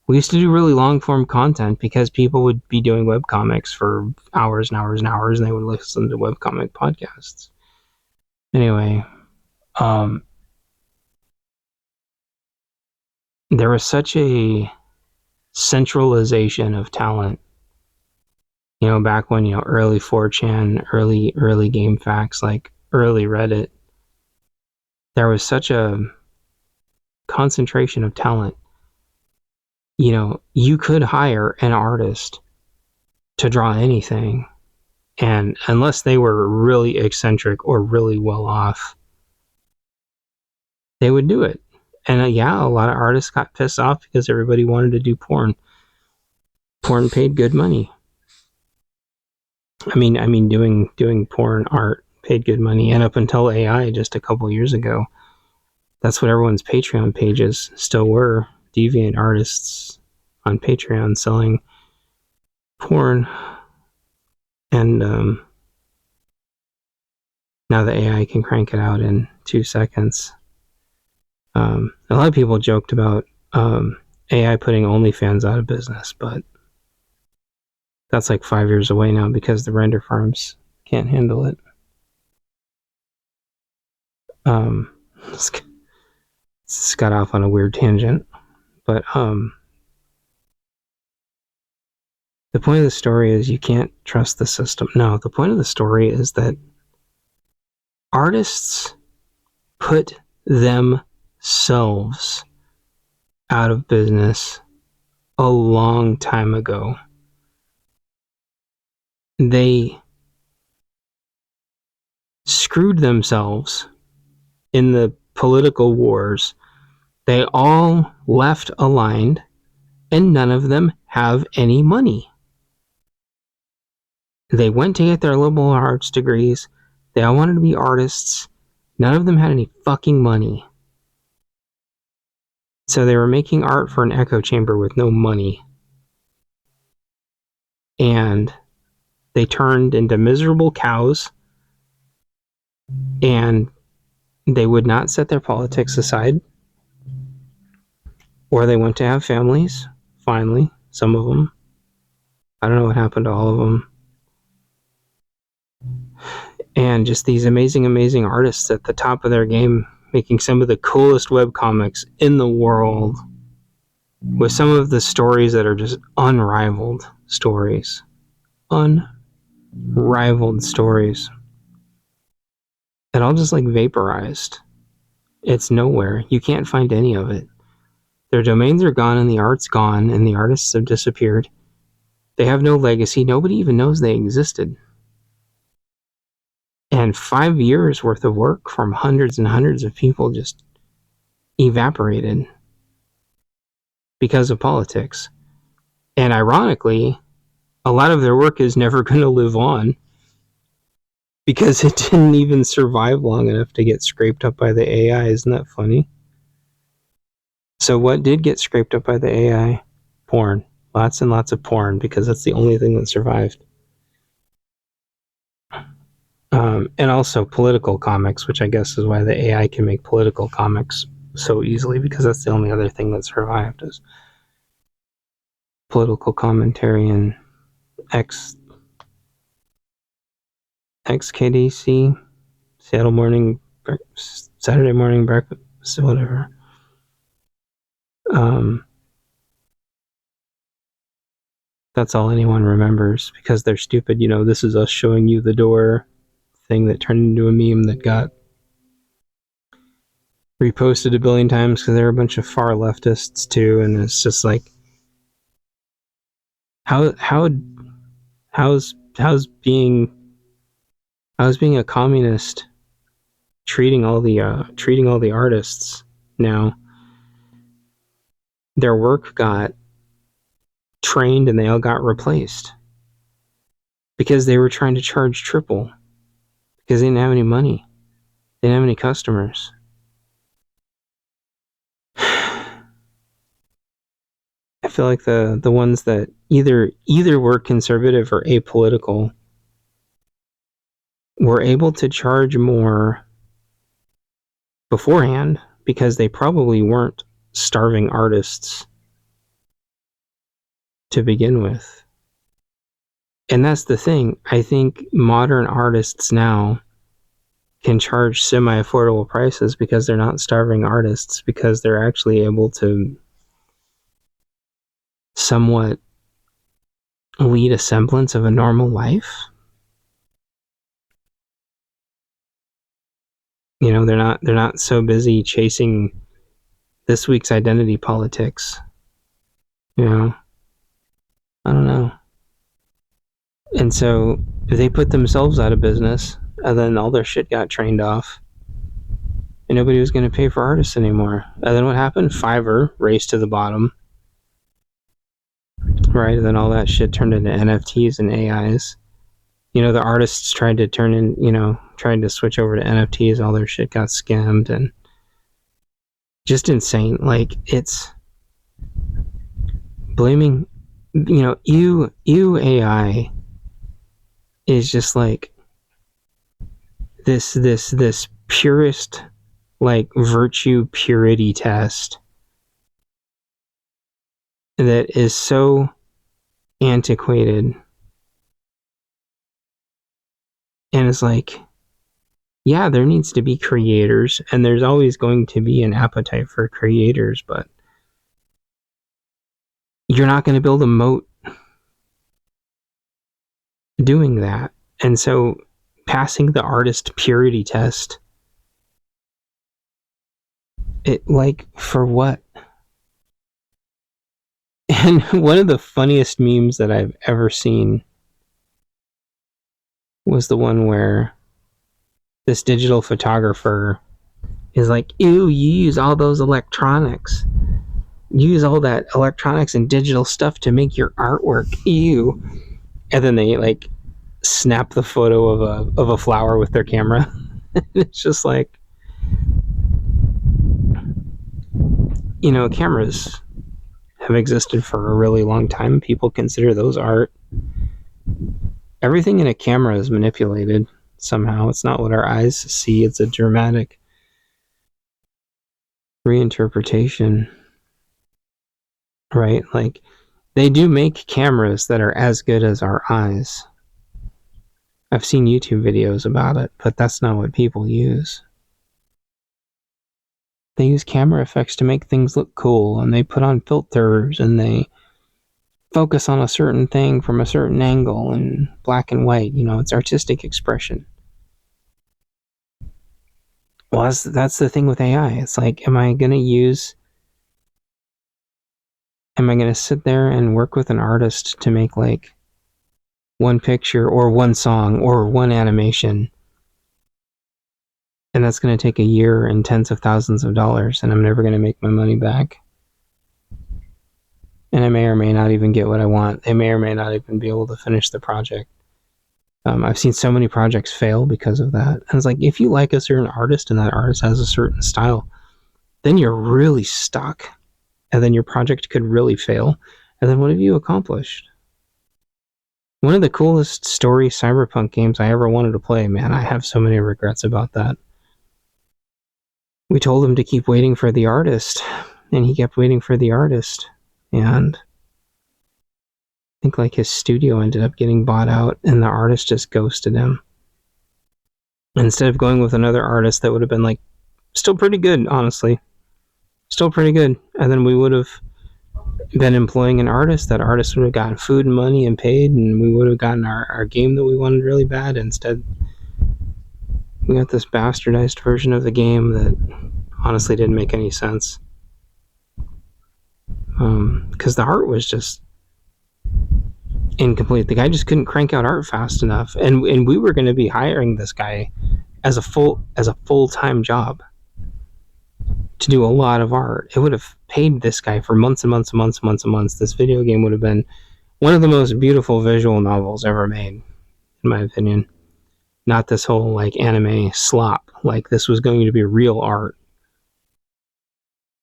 We used to do really long form content because people would be doing webcomics for hours and hours and hours, and they would listen to webcomic podcasts. Anyway, there was such a centralization of talent. You know, back when, early 4chan, early GameFAQs, like early Reddit, there was such a concentration of talent. You could hire an artist to draw anything, and unless they were really eccentric or really well off, they would do it. And a lot of artists got pissed off because everybody wanted to do porn. Porn paid good money. I mean, doing porn art paid good money, and up until AI just a couple years ago, that's what everyone's Patreon pages still were. Deviant artists on Patreon selling porn. And now the AI can crank it out in 2 seconds. A lot of people joked about AI putting OnlyFans out of business, but that's like 5 years away now because the render farms can't handle it. This got off on a weird tangent, but the point of the story is you can't trust the system. No, the point of the story is that artists put themselves out of business a long time ago. They screwed themselves in the political wars. They all left aligned, and none of them have any money. They went to get their liberal arts degrees. They all wanted to be artists. None of them had any fucking money. So they were making art for an echo chamber with no money. And they turned into miserable cows. And they would not set their politics aside. Or they went to have families, finally, some of them. I don't know what happened to all of them. And just these amazing, amazing artists at the top of their game, making some of the coolest webcomics in the world, with some of the stories that are just unrivaled stories. Unrivaled stories. It all just like vaporized. It's nowhere. You can't find any of it. Their domains are gone and the art's gone and the artists have disappeared. They have no legacy. Nobody even knows they existed. And 5 years worth of work from hundreds and hundreds of people just evaporated because of politics. And ironically, a lot of their work is never going to live on because it didn't even survive long enough to get scraped up by the AI. Isn't that funny? So what did get scraped up by the AI? Porn. Lots and lots of porn, because that's the only thing that survived. And also political comics, which I guess is why the AI can make political comics so easily, because that's the only other thing that survived is political commentary and XKDC, Saturday morning breakfast, whatever. That's all anyone remembers because they're stupid. This is us showing you the door thing that turned into a meme that got reposted a billion times because they're a bunch of far leftists too, and it's just like, how's being a communist treating all the artists now? Their work got trained and they all got replaced because they were trying to charge triple because they didn't have any money, they didn't have any customers. I feel like the ones that either were conservative or apolitical were able to charge more beforehand because they probably weren't starving artists to begin with. And that's the thing. I think modern artists now can charge semi-affordable prices because they're not starving artists, because they're actually able to somewhat lead a semblance of a normal life. You know, they're not so busy chasing this week's identity politics. You know, I don't know. And so they put themselves out of business, and then all their shit got trained off, and nobody was going to pay for artists anymore. And then what happened? Fiverr raced to the bottom, right? And then all that shit turned into NFTs and AIs. You know, the artists tried to switch over to NFTs, all their shit got scammed, and just insane. Like, it's blaming, you AI is just like this purest, like, virtue purity test that is so antiquated. And it's like, yeah, there needs to be creators, and there's always going to be an appetite for creators, but you're not going to build a moat doing that. And so passing the artist purity test, it, like, for what? And one of the funniest memes that I've ever seen was the one where this digital photographer is like, ew, you use all those electronics. You use all that electronics and digital stuff to make your artwork. Ew. And then they, like, snap the photo of a flower with their camera. It's just like, cameras have existed for a really long time. People consider those art. Everything in a camera is manipulated somehow. It's not what our eyes see. It's a dramatic reinterpretation, right? Like, they do make cameras that are as good as our eyes. I've seen YouTube videos about it, but that's not what people use. They use camera effects to make things look cool, and they put on filters, and they focus on a certain thing from a certain angle and black and white. It's artistic expression. Well, that's the thing with AI. It's like, am I going to sit there and work with an artist to make, like, one picture or one song or one animation, and that's going to take a year and tens of thousands of dollars, and I'm never going to make my money back? And I may or may not even get what I want. They may or may not even be able to finish the project. I've seen so many projects fail because of that. And it's like, if you like a certain artist and that artist has a certain style, then you're really stuck. And then your project could really fail. And then what have you accomplished? One of the coolest story cyberpunk games I ever wanted to play, man, I have so many regrets about that. We told him to keep waiting for the artist, and he kept waiting for the artist. And I think, like, his studio ended up getting bought out, and the artist just ghosted him. Instead of going with another artist that would have been, like, still pretty good, honestly. Still pretty good. And then we would have been employing an artist. That artist would have gotten food and money and paid, and we would have gotten our game that we wanted really bad. Instead, we got this bastardized version of the game that honestly didn't make any sense. Because the art was just incomplete. The guy just couldn't crank out art fast enough, and we were going to be hiring this guy as a full-time job to do a lot of art. It would have paid this guy for months and months and months and months and months. This video game would have been one of the most beautiful visual novels ever made, in my opinion. Not this whole like anime slop. Like, this was going to be real art.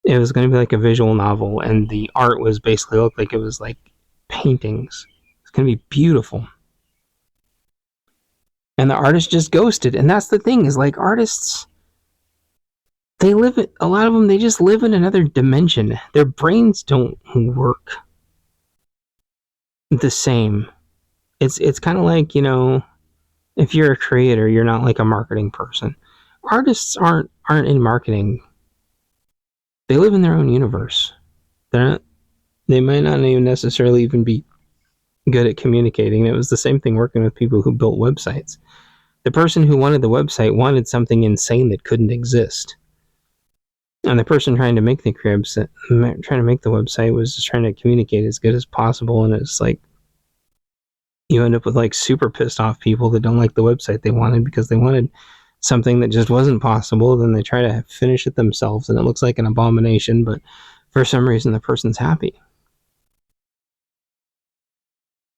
It was going to be like a visual novel, and the art was basically looked like it was like paintings. It's going to be beautiful. And the artist just ghosted. And that's the thing, is like, artists, they live it, a lot of them, they just live in another dimension. Their brains don't work the same. It's kind of like, you know, if you're a creator, you're not like a marketing person. Artists aren't in marketing. They live in their own universe. They might not even necessarily even be good at communicating. It was the same thing working with people who built websites. The person who wanted the website wanted something insane that couldn't exist. And the person trying to make the website was just trying to communicate as good as possible, and it's like you end up with like super pissed off people that don't like the website they wanted because they wanted something that just wasn't possible. Then they try to finish it themselves and it looks like an abomination, but for some reason the person's happy.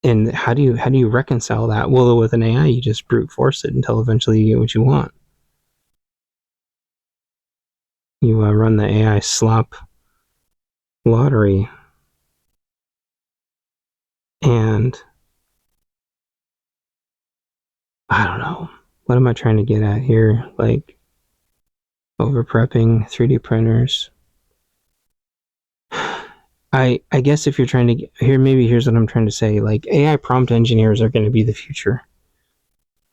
And how do you reconcile that? Well, with an AI, you just brute force it until eventually you get what you want. You run the AI slop lottery, and I don't know. What am I trying to get at here? Like, over prepping, 3D printers. I guess if you're trying to get, here's what I'm trying to say. Like, AI prompt engineers are going to be the future,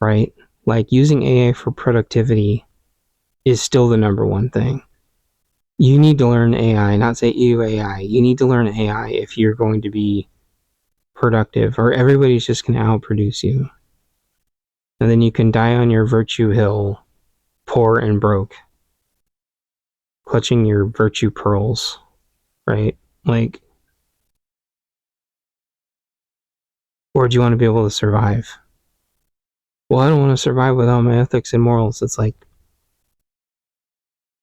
right? Like, using AI for productivity is still the number one thing. You need to learn AI, not say you AI. You need to learn AI if you're going to be productive, or everybody's just going to outproduce you. And then you can die on your virtue hill, poor and broke, clutching your virtue pearls, right? Like, or do you want to be able to survive? Well, I don't want to survive without my ethics and morals. It's like,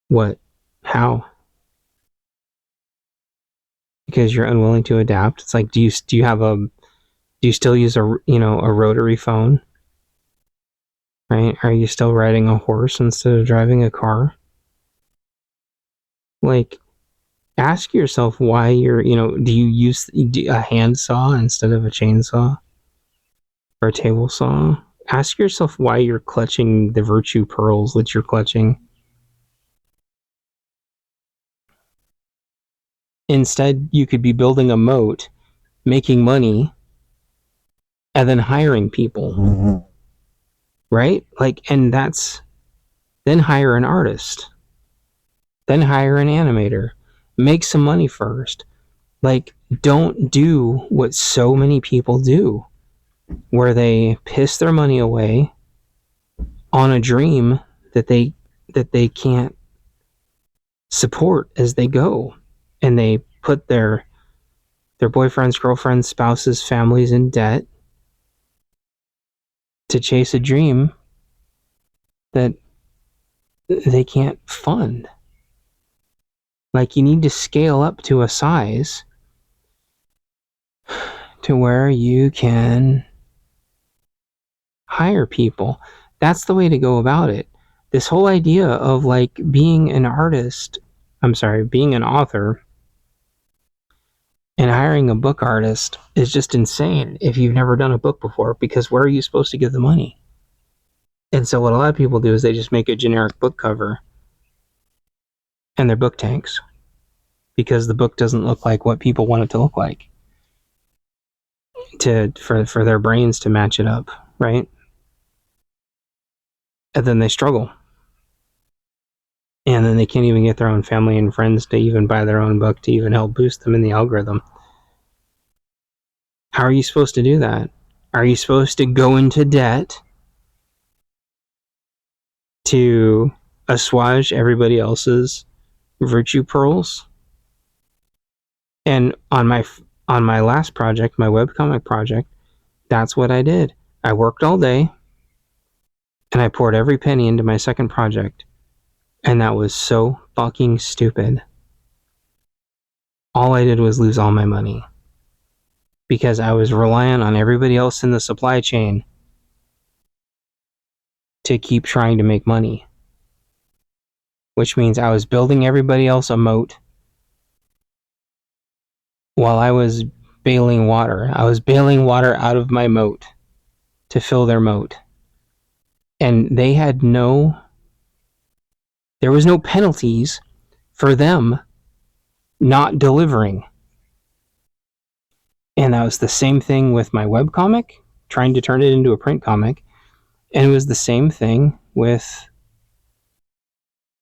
what? How? Because you're unwilling to adapt. It's like, do you still use a rotary phone? Right? Are you still riding a horse instead of driving a car? Like, ask yourself why do you use a handsaw instead of a chainsaw? Or a table saw? Ask yourself why you're clutching the virtue pearls that you're clutching. Instead, you could be building a moat, making money, and then hiring people. Right? Like, and then hire an artist. Then hire an animator. Make some money first. Like, don't do what so many people do, where they piss their money away on a dream that they can't support as they go, and they put their boyfriends, girlfriends, spouses, families in debt to chase a dream that they can't fund. Like, you need to scale up to a size to where you can hire people. That's the way to go about it. This whole idea of like being an author and hiring a book artist is just insane if you've never done a book before, because where are you supposed to get the money? And so what a lot of people do is they just make a generic book cover and their book tanks because the book doesn't look like what people want it to look like, for their brains to match it up, right? And then they struggle. And then they can't even get their own family and friends to even buy their own book to even help boost them in the algorithm. How are you supposed to do that? Are you supposed to go into debt to assuage everybody else's Virtue pearls. And on my last project, my webcomic project, that's what I did. I worked all day and I poured every penny into my second project. And that was so fucking stupid. All I did was lose all my money because I was reliant on everybody else in the supply chain to keep trying to make money, which means I was building everybody else a moat while I was bailing water. I was bailing water out of my moat to fill their moat. And they had there was no penalties for them not delivering. And that was the same thing with my webcomic, trying to turn it into a print comic. And it was the same thing with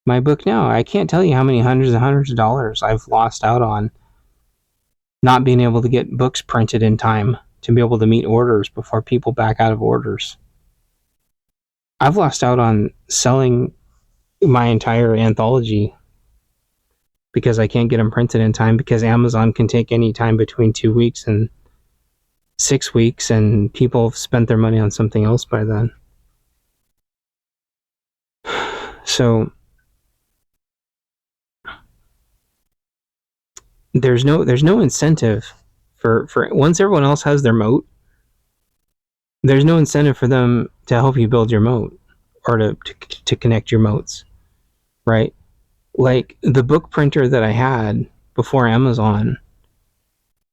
my book now. I can't tell you how many hundreds and hundreds of dollars I've lost out on not being able to get books printed in time to be able to meet orders before people back out of orders. I've lost out on selling my entire anthology because I can't get them printed in time because Amazon can take any time between 2 weeks and 6 weeks, and people have spent their money on something else by then. So there's no incentive for once everyone else has their moat, there's no incentive for them to help you build your moat or to connect your moats, right? Like the book printer that I had before Amazon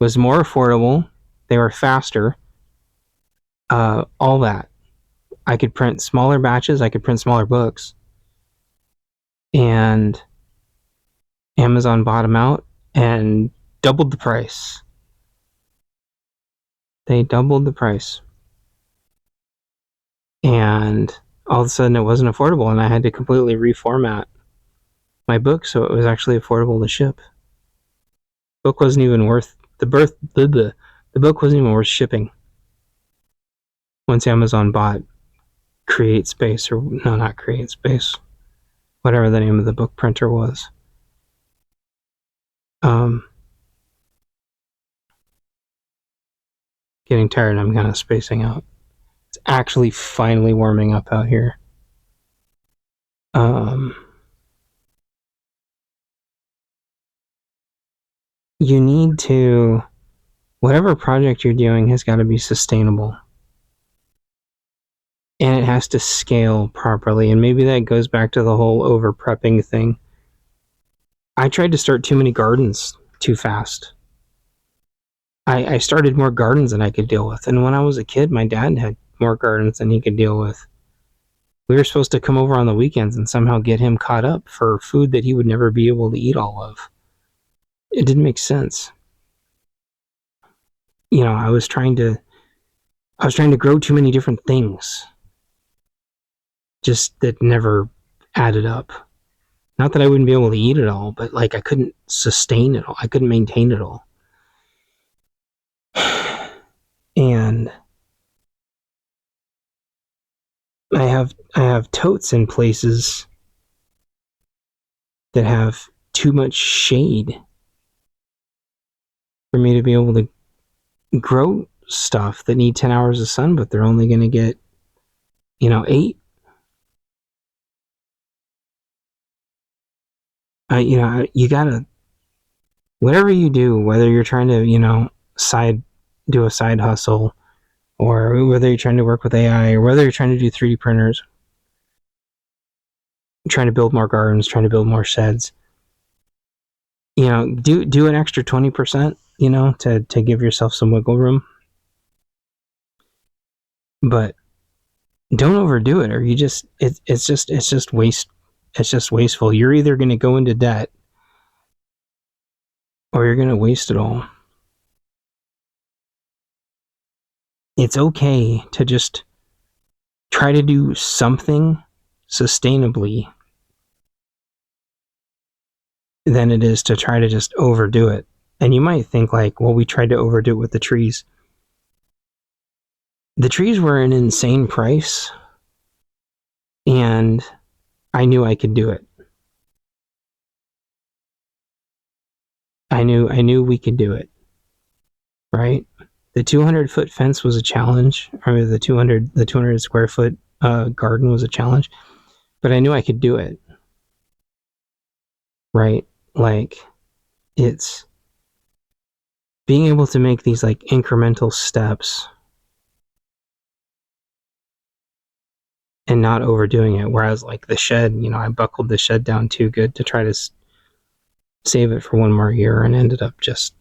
was more affordable, they were faster, all that. I could print smaller batches, I could print smaller books, and Amazon bought them out and doubled the price. They doubled the price. And all of a sudden it wasn't affordable, and I had to completely reformat my book so it was actually affordable to ship. The book wasn't even worth the book wasn't even worth shipping once Amazon bought CreateSpace, or no, not CreateSpace, whatever the name of the book printer was. Getting tired, I'm kind of spacing out. It's actually finally warming up out here. You need to, whatever project you're doing has got to be sustainable. And it has to scale properly. And maybe that goes back to the whole over prepping thing. I tried to start too many gardens too fast. I started more gardens than I could deal with. And when I was a kid, my dad had more gardens than he could deal with. We were supposed to come over on the weekends and somehow get him caught up for food that he would never be able to eat all of. It didn't make sense. You know, I was trying to grow too many different things. Just that never added up. Not that I wouldn't be able to eat it all, but like I couldn't sustain it all. I couldn't maintain it all. And I have totes in places that have too much shade for me to be able to grow stuff that need 10 hours of sun, but they're only going to get, 8. You gotta, whatever you do, whether you're trying to, do a side hustle, or whether you're trying to work with AI, or whether you're trying to do 3D printers, trying to build more gardens, trying to build more sheds, do an extra 20%, to give yourself some wiggle room. But don't overdo it, or it's just waste. It's just wasteful. You're either going to go into debt or you're going to waste it all. It's okay to just try to do something sustainably than it is to try to just overdo it. And you might think like, well, we tried to overdo it with the trees. The trees were an insane price, and I knew I could do it. I knew we could do it, right? The 200-foot fence was a challenge, or the 200 square foot garden was a challenge, but I knew I could do it, right? Like, it's being able to make these like incremental steps and not overdoing it. Whereas like the shed, I buckled the shed down too good to try to save it for one more year and ended up just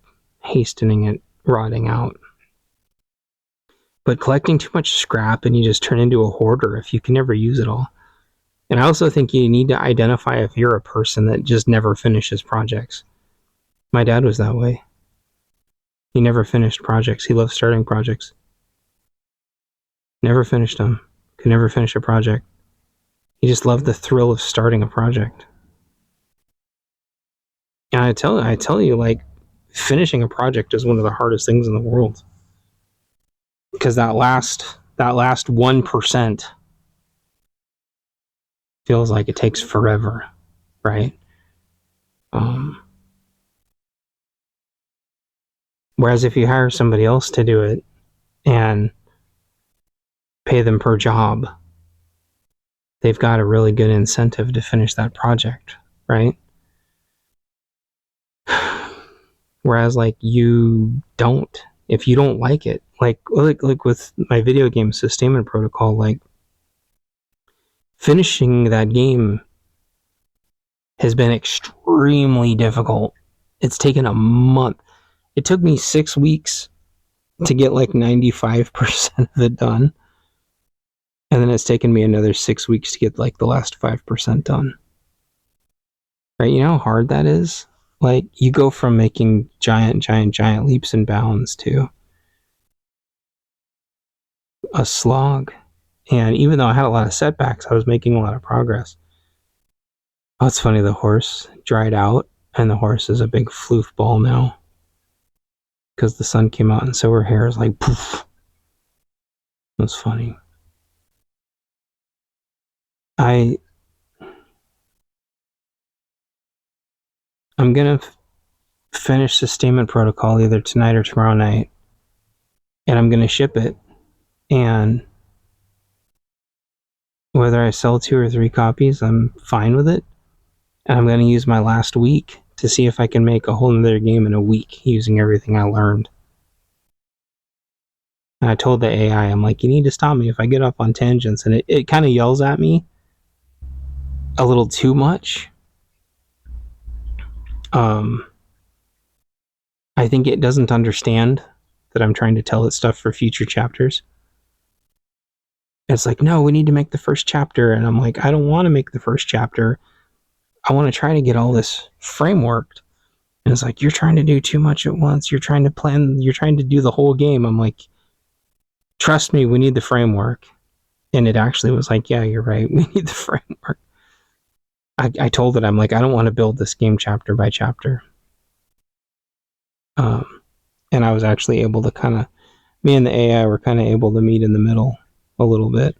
hastening it rotting out. But collecting too much scrap and you just turn into a hoarder if you can never use it all. And I also think you need to identify if you're a person that just never finishes projects. My dad was that way. He never finished projects. He loved starting projects. Never finished them. Could never finish a project. He just loved the thrill of starting a project. And I tell you, like, finishing a project is one of the hardest things in the world. Because that last 1% feels like it takes forever, right? Whereas if you hire somebody else to do it and pay them per job, they've got a really good incentive to finish that project, right? Whereas like you don't, if you don't like it, like with my video game Sustainment Protocol, like finishing that game has been extremely difficult. It's taken a month. It took me 6 weeks to get like 95% of it done. And then it's taken me another 6 weeks to get like the last 5% done. Right? You know how hard that is? Like, you go from making giant leaps and bounds to a slog. And even though I had a lot of setbacks, I was making a lot of progress. Oh, it's funny, the horse dried out, and the horse is a big floof ball now. Because the sun came out, and so her hair is like, poof. It was funny. I'm gonna finish Sustainment Protocol either tonight or tomorrow night, and I'm gonna ship it, and whether I sell 2 or 3 copies, I'm fine with it, and I'm gonna use my last week to see if I can make a whole nother game in a week using everything I learned. And I told the AI, I'm like, you need to stop me if I get off on tangents, and it kind of yells at me a little too much. I think it doesn't understand that I'm trying to tell it stuff for future chapters. It's like, no, we need to make the first chapter. And I'm like, I don't want to make the first chapter. I want to try to get all this frameworked. And it's like, you're trying to do too much at once. You're trying to do the whole game. I'm like, trust me, we need the framework. And it actually was like, yeah, you're right. We need the framework. I told it, I'm like, I don't want to build this game chapter by chapter. And I was actually able to me and the AI were kind of able to meet in the middle a little bit.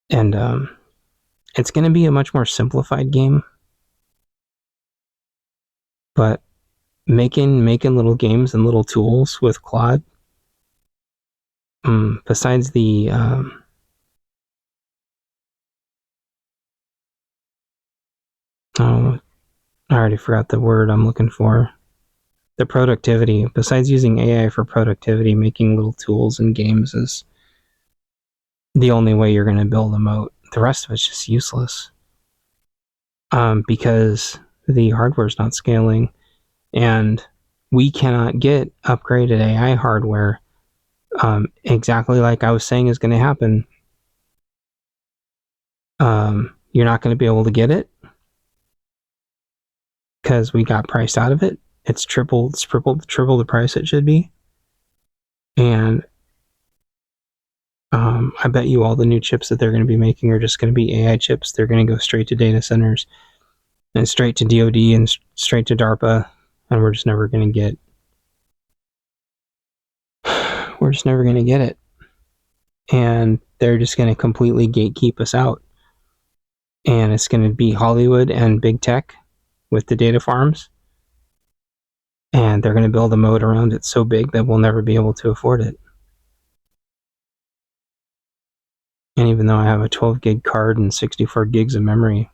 And it's going to be a much more simplified game. But making little games and little tools with Claude, besides the I already forgot the word I'm looking for. The productivity, besides using AI for productivity, making little tools and games is the only way you're going to build a moat. The rest of it's just useless. Because the hardware is not scaling, and we cannot get upgraded AI hardware exactly like I was saying is going to happen. You're not going to be able to get it because we got priced out of it. It's triple the price it should be. And I bet you all the new chips that they're going to be making are just going to be AI chips. They're going to go straight to data centers and straight to DoD and straight to DARPA, and we're just never going to get it. And they're just going to completely gatekeep us out. And it's going to be Hollywood and big tech with the data farms. And they're going to build a moat around it so big that we'll never be able to afford it. And even though I have a 12 gig card and 64 gigs of memory,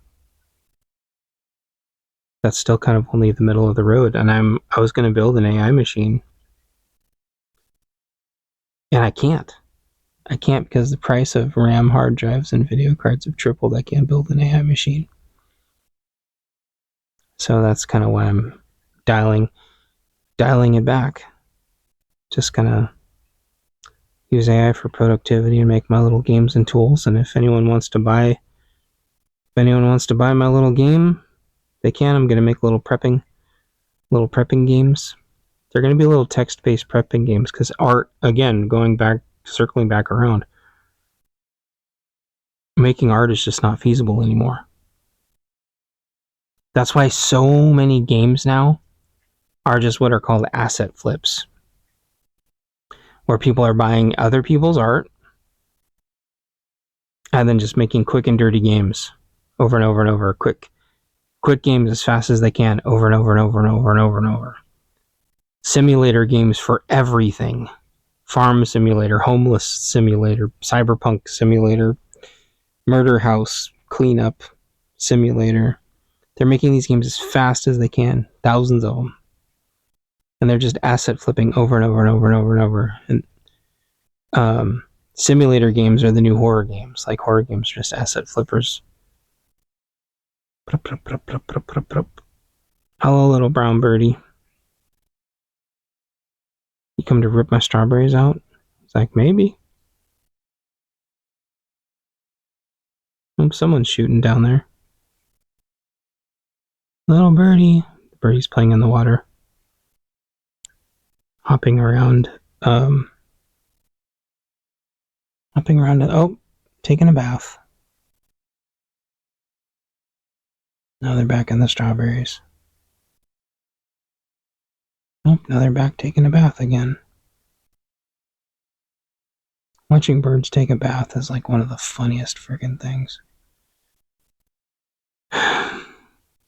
that's still kind of only the middle of the road. And I was going to build an AI machine. And I can't. Because the price of RAM hard drives and video cards have tripled. I can't build an AI machine. So that's kind of why I'm dialing it back. Just gonna use AI for productivity and make my little games and tools. And if anyone wants to buy my little game, they can. I'm gonna make little prepping games. They're gonna be little text-based prepping games because art, again, circling back around, making art is just not feasible anymore. That's why so many games now are just what are called asset flips, where people are buying other people's art and then just making quick and dirty games over and over and over. Quick games as fast as they can, over and over and over and over and over and over. Simulator games for everything. Farm simulator, homeless simulator, cyberpunk simulator, murder house cleanup simulator. They're making these games as fast as they can, thousands of them. And they're just asset flipping over and over and over and over and over. And simulator games are the new horror games. Like horror games are just asset flippers. Hello, little brown birdie. You come to rip my strawberries out? It's like, maybe. Someone's shooting down there. Little birdie. The birdie's playing in the water. Hopping around. Taking a bath. Now they're back in the strawberries. Oh, now they're back taking a bath again. Watching birds take a bath is like one of the funniest friggin' things.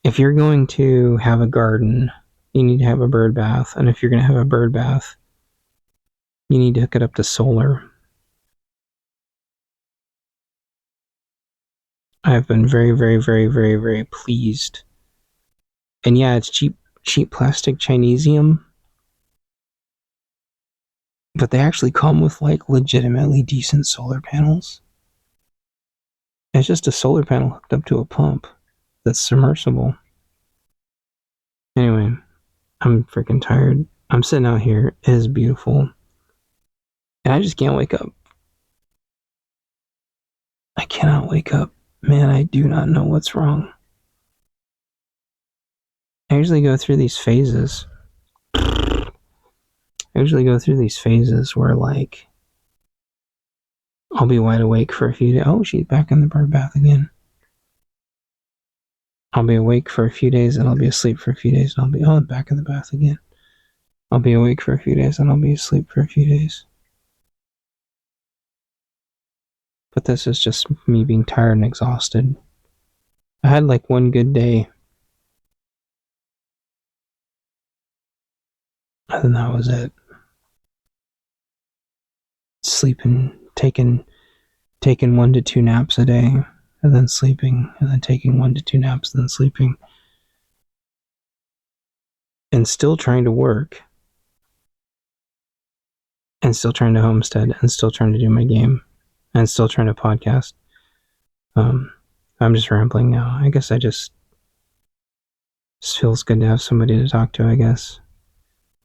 If you're going to have a garden, you need to have a bird bath. And if you're going to have a bird bath, you need to hook it up to solar. I've been very, very, very, very, very pleased. And yeah, it's cheap plastic Chinesium. But they actually come with like legitimately decent solar panels. It's just a solar panel hooked up to a pump that's submersible. Anyway, I'm freaking tired. I'm sitting out here. It is beautiful. And I just can't wake up. I cannot wake up. Man, I do not know what's wrong. I usually go through these phases. Where like I'll be wide awake for a few days. Oh, she's back in the bird bath again. I'll be awake for a few days and I'll be asleep for a few days and I'm back in the bath again. I'll be awake for a few days and I'll be asleep for a few days. But this is just me being tired and exhausted. I had like one good day. And then that was it. Sleeping, taking 1 to 2 naps a day, and then sleeping, and then taking 1 to 2 naps, and then sleeping. And still trying to work. And still trying to homestead, and still trying to do my game, and still trying to podcast. I'm just rambling now. I guess just feels good to have somebody to talk to, I guess.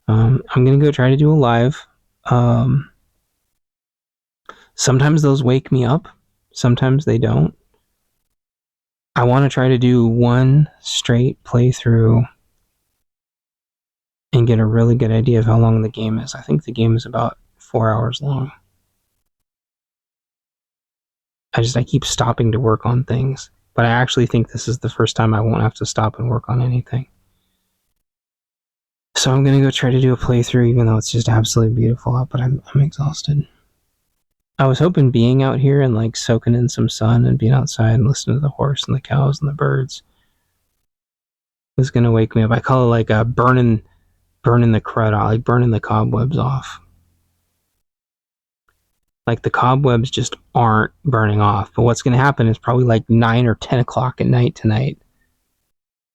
I'm gonna go try to do a live. Sometimes those wake me up. Sometimes they don't. I want to try to do one straight playthrough and get a really good idea of how long the game is. I think the game is about 4 hours long. I keep stopping to work on things, but I actually think this is the first time I won't have to stop and work on anything. So I'm going to go try to do a playthrough, even though it's just absolutely beautiful out, but I'm exhausted. I was hoping being out here and like soaking in some sun and being outside and listening to the horse and the cows and the birds was going to wake me up. I call it like a burning burning the crud out, like burning the cobwebs off. Like the cobwebs just aren't burning off. But what's going to happen is probably like 9 or 10 o'clock at night tonight,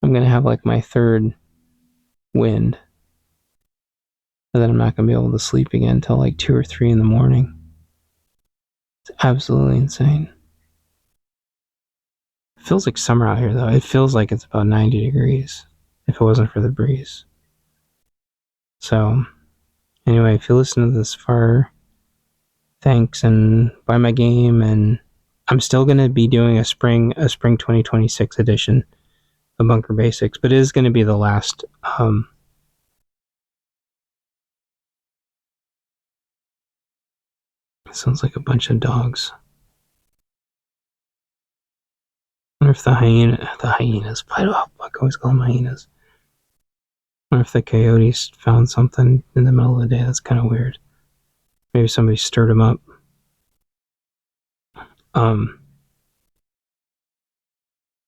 I'm going to have like my third wind. And then I'm not going to be able to sleep again until like 2 or 3 in the morning. It's absolutely insane. It feels like summer out here, though. It feels like it's about 90 degrees if it wasn't for the breeze. So, anyway, if you listen to this far, thanks, and buy my game. And I'm still going to be doing a spring 2026 edition of Bunker Basics, but it is going to be the last. It sounds like a bunch of dogs. I wonder if the hyenas, I always call them hyenas. I wonder if the coyotes found something in the middle of the day. That's kind of weird. Maybe somebody stirred them up.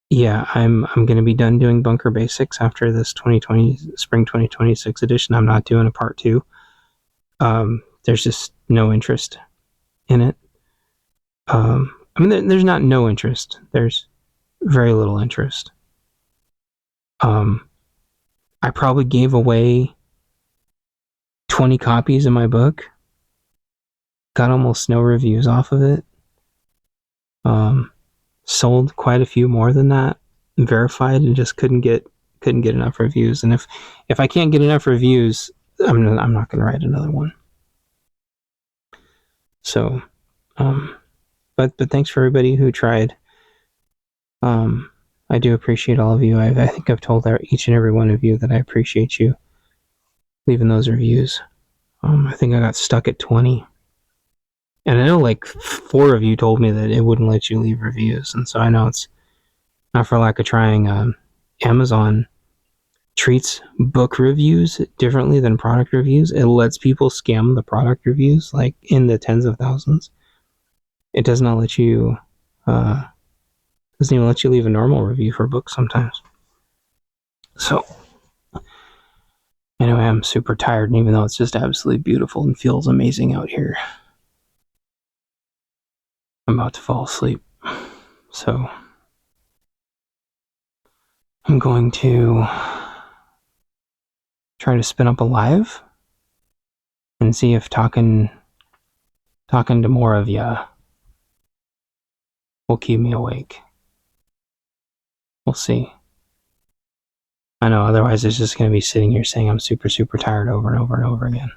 Yeah, I'm going to be done doing Bunker Basics after this spring 2026 edition. I'm not doing a part 2. There's just no interest in it. I mean, there's not no interest. There's very little interest. I probably gave away 20 copies of my book. Got almost no reviews off of it. Sold quite a few more than that, verified, and just couldn't get enough reviews. And if I can't get enough reviews, I'm not going to write another one. So, but thanks for everybody who tried. I do appreciate all of you. I think I've told each and every one of you that I appreciate you leaving those reviews. I think I got stuck at 20. And I know like 4 of you told me that it wouldn't let you leave reviews. And so I know it's not for lack of trying. Amazon treats book reviews differently than product reviews. It lets people scam the product reviews like in the tens of thousands. It does not let you, doesn't even let you leave a normal review for a book sometimes. So anyway, I'm super tired, and even though it's just absolutely beautiful and feels amazing out here, I'm about to fall asleep. So I'm going to try to spin up a live and see if talking to more of ya will keep me awake. We'll see. I know, otherwise it's just going to be sitting here saying I'm super, super tired over and over and over again.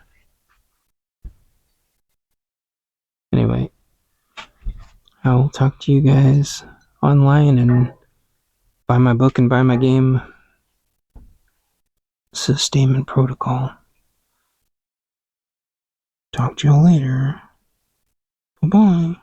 Anyway, I will talk to you guys online, and buy my book and buy my game, Sustainment Protocol. Talk to you all later. Bye-bye.